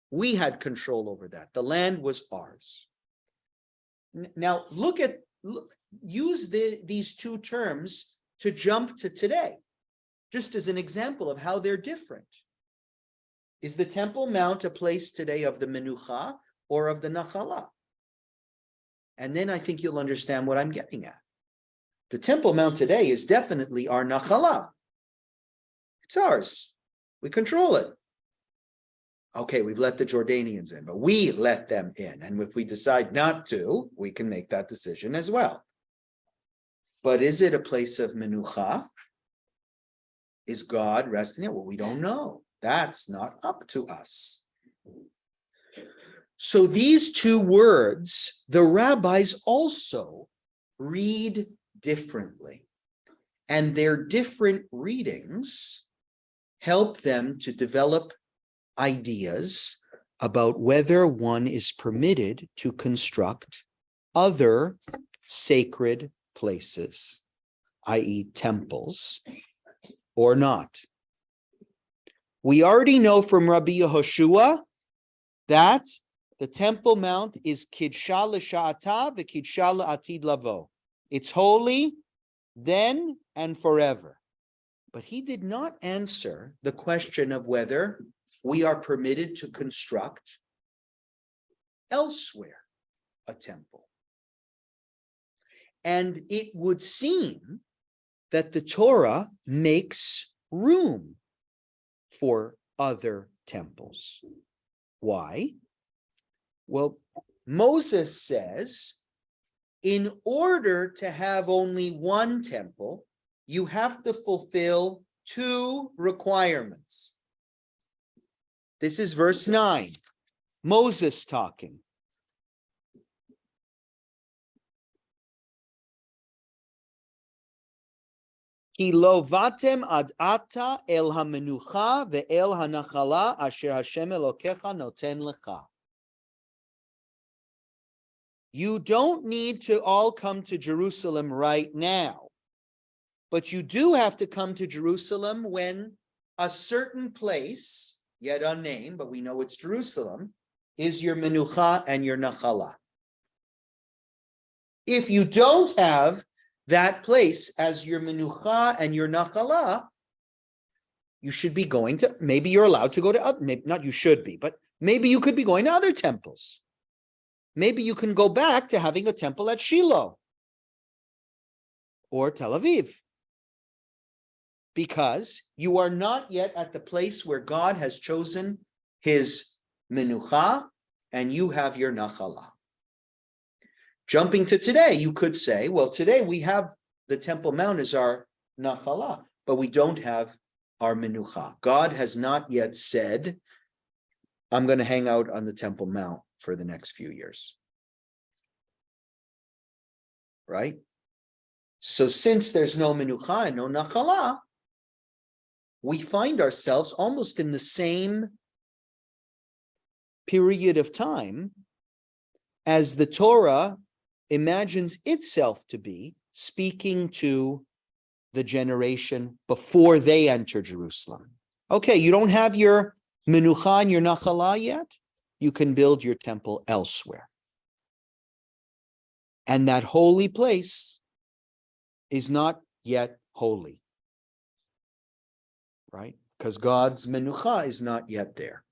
We had control over that. The land was ours. Now use these two terms to jump to today, just as an example of how they're different. Is the Temple Mount a place today of the menucha or of the nachala? And then I think you'll understand what I'm getting at. The Temple Mount today is definitely our nachala. It's ours. We control it. Okay, we've let the Jordanians in, but we let them in. And if we decide not to, we can make that decision as well. But is it a place of menucha? Is God resting it? Well, we don't know. That's not up to us. So these two words, the rabbis also read differently. And their different readings help them to develop ideas about whether one is permitted to construct other sacred places, i.e., temples, or not. We already know from Rabbi Yehoshua that the Temple Mount is Kidsha l'sha'ata v'kidsha l'atid lavo. It's holy then and forever. But he did not answer the question of whether we are permitted to construct elsewhere a temple. And it would seem that the Torah makes room for other temples. Why? Well, Moses says, in order to have only one temple, you have to fulfill two requirements. This is verse 9, Moses talking. Ki lo vatem ad ata el hamenucha ve'el hanachala asher Hashem Elokecha noten lecha. You don't need to all come to Jerusalem right now, but you do have to come to Jerusalem when a certain place, yet unnamed, but we know it's Jerusalem, is your menucha and your nachala. If you don't have that place as your menucha and your nachala, you should be going to, maybe you're allowed to go to other, maybe not you should be, but maybe you could be going to other temples. Maybe you can go back to having a temple at Shiloh or Tel Aviv, because you are not yet at the place where God has chosen his menucha and you have your nachala. Jumping to today, you could say, well, today we have the Temple Mount as our nachala, but we don't have our menucha. God has not yet said, I'm going to hang out on the Temple Mount for the next few years. Right? So since there's no menucha and no nachala, we find ourselves almost in the same period of time as the Torah imagines itself to be, speaking to the generation before they enter Jerusalem. Okay, you don't have your menucha and your nachala yet? You can build your temple elsewhere. And that holy place is not yet holy. Right? Because God's menucha is not yet there.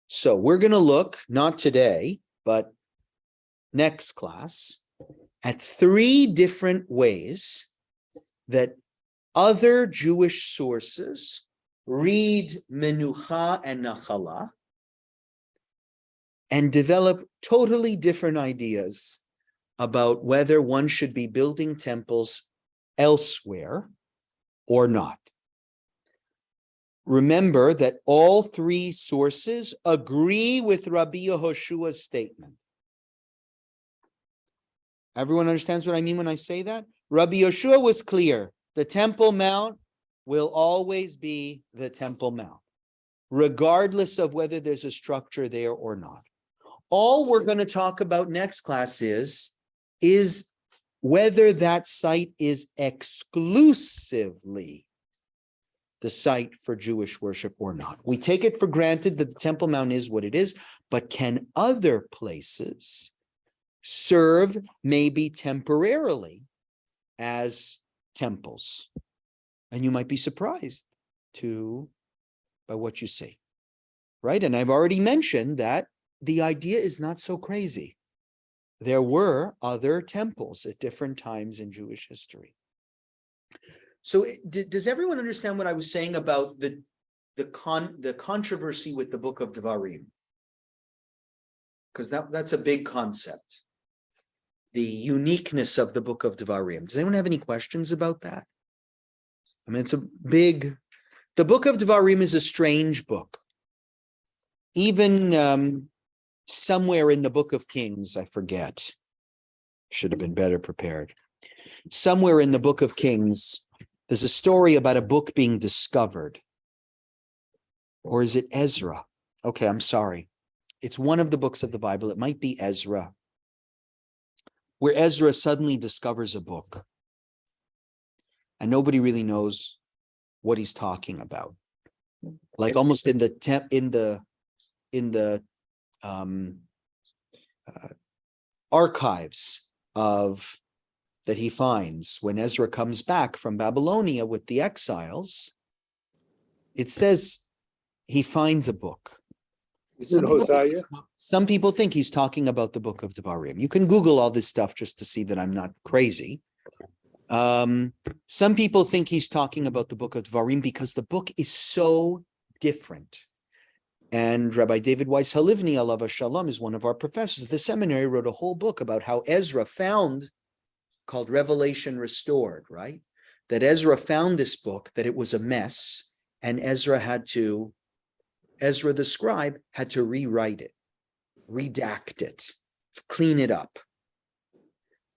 So we're going to look, not today, but next class, at 3 different ways that other Jewish sources read menucha and nachala and develop totally different ideas about whether one should be building temples elsewhere or not. Remember that all 3 sources agree with Rabbi Yehoshua's statement. Everyone understands what I mean when I say that? Rabbi Yehoshua was clear. The Temple Mount will always be the Temple Mount, regardless of whether there's a structure there or not. All we're going to talk about next class is whether that site is exclusively the site for Jewish worship or not. We take it for granted that the Temple Mount is what it is, but can other places serve maybe temporarily as temples? And you might be surprised by what you see, right? And I've already mentioned that the idea is not so crazy. There were other temples at different times in Jewish history. So does everyone understand what I was saying about the controversy with the book of Devarim? Because that's a big concept. The uniqueness of the book of Devarim. Does anyone have any questions about that? I mean, the book of Devarim is a strange book. Even somewhere in the book of Kings, I forget, should have been better prepared. Somewhere in the book of Kings, there's a story about a book being discovered. Or is it Ezra? Okay, I'm sorry. It's one of the books of the Bible. It might be Ezra, where Ezra suddenly discovers a book. And nobody really knows what he's talking about. Like almost in the archives of that he finds when Ezra comes back from Babylonia with the exiles, it says he finds a book. Some people think he's talking about the book of Devarim. You can Google all this stuff just to see that I'm not crazy. Some people think he's talking about the book of Devarim because the book is so different. And Rabbi David Weiss Halivni, alav shalom, is one of our professors at the seminary, wrote a whole book about how Ezra found, called Revelation Restored, right? That Ezra found this book, that it was a mess, and Ezra the scribe had to rewrite it, redact it, clean it up.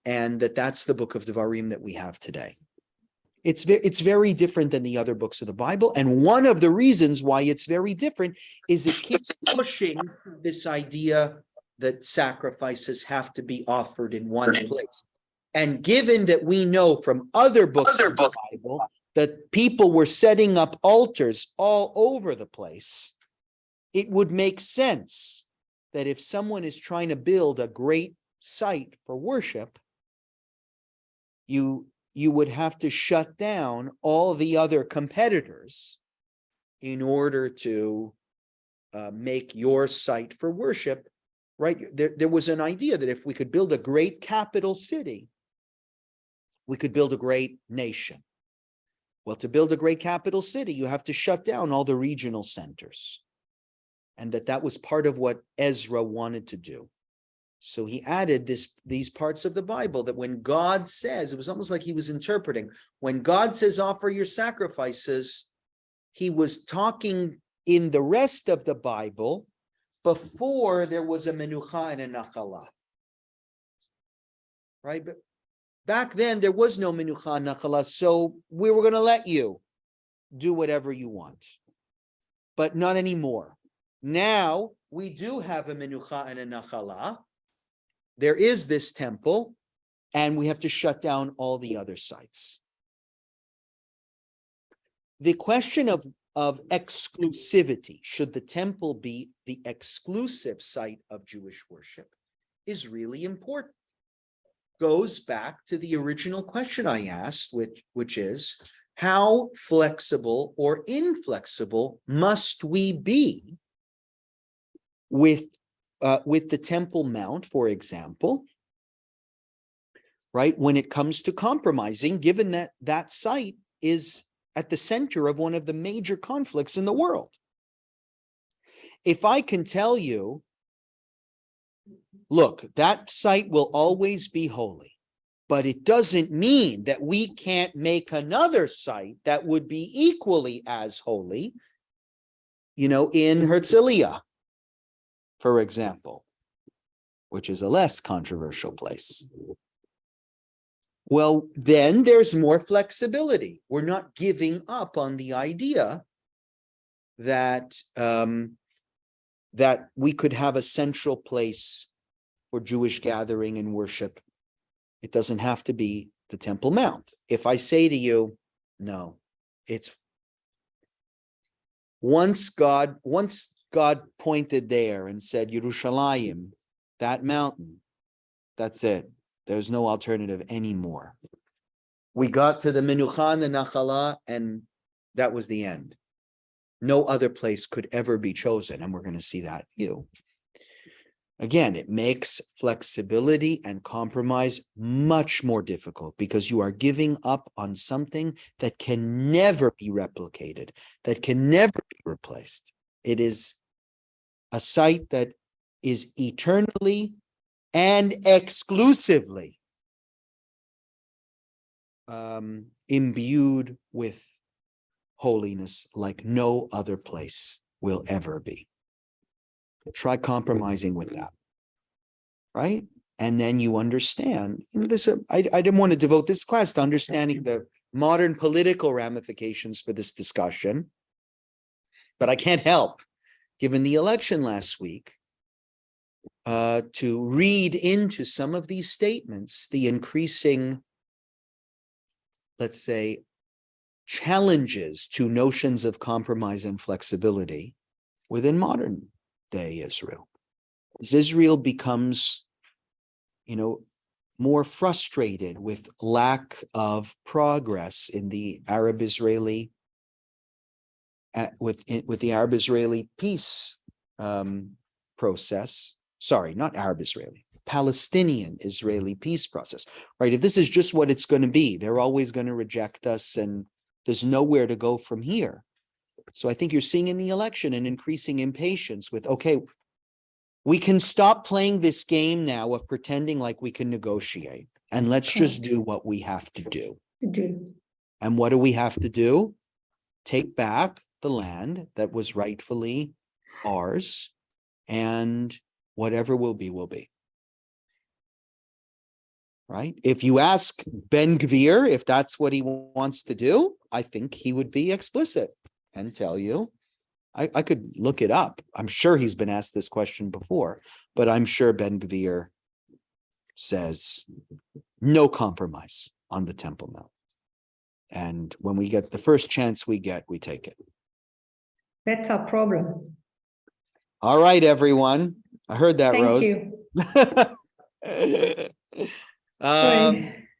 And that's the book of Devarim that we have today. It's very different than the other books of the Bible. And one of the reasons why it's very different is it keeps pushing this idea that sacrifices have to be offered in one place. And given that we know from other books of the Bible that people were setting up altars all over the place, it would make sense that if someone is trying to build a great site for worship, you would have to shut down all the other competitors in order to make your site for worship, right? There was an idea that if we could build a great capital city, we could build a great nation. Well, to build a great capital city, you have to shut down all the regional centers. And that was part of what Ezra wanted to do. So he added these parts of the Bible that when God says, it was almost like he was interpreting, when God says offer your sacrifices, he was talking in the rest of the Bible before there was a menucha and a nachala. Right? But back then there was no menucha and nachala, so we were going to let you do whatever you want. But not anymore. Now we do have a menucha and a nachala. There is this temple, and we have to shut down all the other sites. The question of exclusivity, should the temple be the exclusive site of Jewish worship, is really important. Goes back to the original question I asked, which is, how flexible or inflexible must we be with the Temple Mount, for example, right? When it comes to compromising, given that that site is at the center of one of the major conflicts in the world. If I can tell you, look, that site will always be holy, but it doesn't mean that we can't make another site that would be equally as holy, in Herzliya, for example, which is a less controversial place. Well, then there's more flexibility. We're not giving up on the idea that that we could have a central place for Jewish gathering and worship. It doesn't have to be the Temple Mount. If I say to you, no, it's once God pointed there and said, Yerushalayim, that mountain, that's it. There's no alternative anymore. We got to the Menucha and the Nachala, and that was the end. No other place could ever be chosen, and we're going to see that. Again, it makes flexibility and compromise much more difficult because you are giving up on something that can never be replicated, that can never be replaced. It is a site that is eternally and exclusively imbued with holiness like no other place will ever be. Try compromising with that, right? And then you understand. This. I didn't want to devote this class to understanding the modern political ramifications for this discussion, but I can't help, given the election last week, to read into some of these statements the increasing, let's say, challenges to notions of compromise and flexibility within modern day Israel. As Israel becomes, more frustrated with lack of progress in the Arab-Israeli, with the Arab-Israeli peace process. Sorry, not Arab-Israeli, Palestinian-Israeli peace process, right? If this is just what it's going to be, they're always going to reject us and there's nowhere to go from here. So I think you're seeing in the election an increasing impatience with, okay, we can stop playing this game now of pretending like we can negotiate and let's just do what we have to do. And what do we have to do? Take back the land that was rightfully ours, and whatever will be, will be. Right? If you ask Ben Gvir if that's what he wants to do, I think he would be explicit and tell you. I could look it up. I'm sure he's been asked this question before, but I'm sure Ben Gvir says no compromise on the Temple Mount. And when we get the first chance we get, we take it. That's our problem. All right, everyone. I heard that, Thank Rose. you.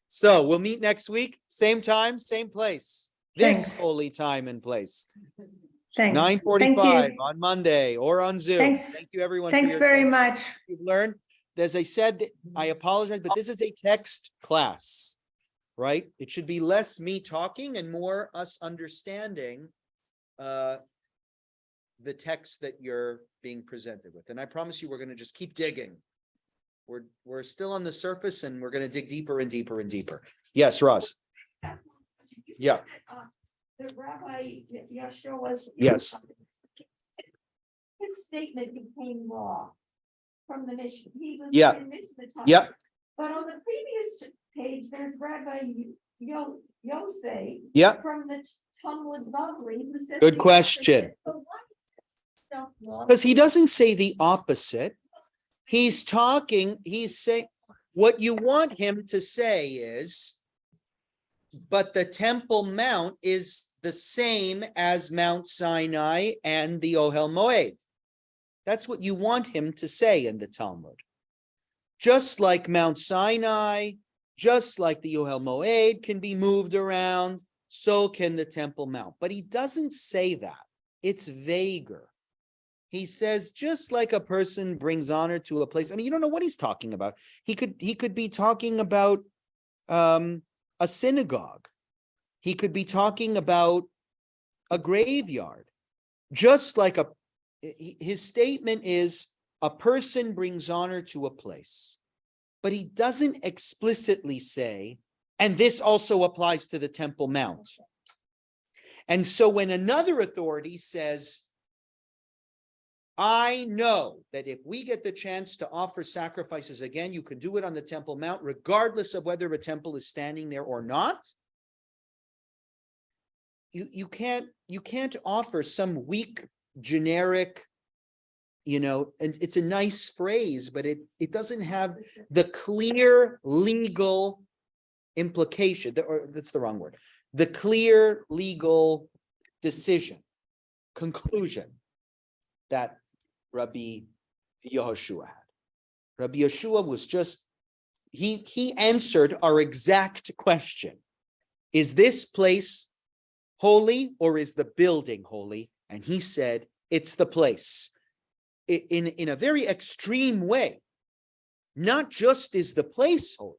So we'll meet next week, same time, same place. This Thanks. holy time and place. Thanks. 9:45 Thank you. on Monday or on Zoom. Thanks. Thank you, everyone. Thanks for your very time. much. You've learned. As I said, I apologize, but this is a text class, right? It should be less me talking and more us understanding the text that you're being presented with. And I promise you, we're going to just keep digging. We're still on the surface and we're going to dig deeper and deeper and deeper. Yes, Roz. Yeah. The Rabbi Yeshua's. Yes. His statement became law from the mission. He was. Yeah. in Mishnah Yeah. Torah. But on the previous page, there's Rabbi Yosef. Yeah. From the Talmud Bavli, who says. Good the question. opposite. So why is it self-law? Because he doesn't say the opposite. He's saying what you want him to say is, but the Temple Mount is the same as Mount Sinai and the Ohel Moed. That's what you want him to say in the Talmud. Just like Mount Sinai, just like the Ohel Moed can be moved around, so can the Temple Mount. But he doesn't say that. It's vaguer. He says, just like a person brings honor to a place. I mean, you don't know what he's talking about. He could be talking about a synagogue. He could be talking about a graveyard. Just like his statement is, a person brings honor to a place. But he doesn't explicitly say, and this also applies to the Temple Mount. And so when another authority says, I know that if we get the chance to offer sacrifices again, you could do it on the Temple Mount, regardless of whether a temple is standing there or not. You can't offer some weak, generic, and it's a nice phrase, but it doesn't have the clear legal implication, or that's the wrong word, the clear legal decision, conclusion that Rabbi Yehoshua had. Rabbi Yeshua was just, he answered our exact question. Is this place holy or is the building holy? And he said, it's the place. in a very extreme way. Not just is the place holy,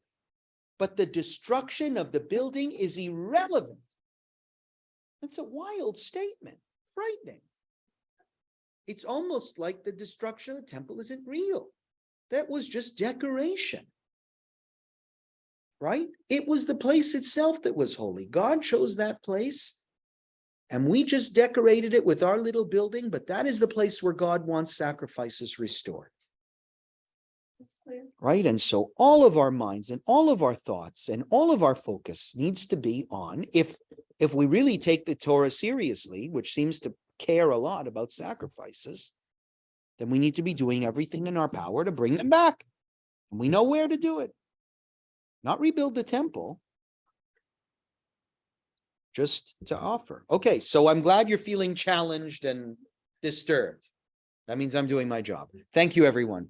but the destruction of the building is irrelevant. That's a wild statement, frightening. It's almost like the destruction of the temple isn't real. That was just decoration. Right? It was the place itself that was holy. God chose that place, and we just decorated it with our little building, but that is the place where God wants sacrifices restored. That's clear. Right? And so all of our minds and all of our thoughts and all of our focus needs to be on, if we really take the Torah seriously, which seems to care a lot about sacrifices, then we need to be doing everything in our power to bring them back. And we know where to do it. Not rebuild the temple, just to offer. Okay, so I'm glad you're feeling challenged and disturbed. That means I'm doing my job. Thank you, everyone.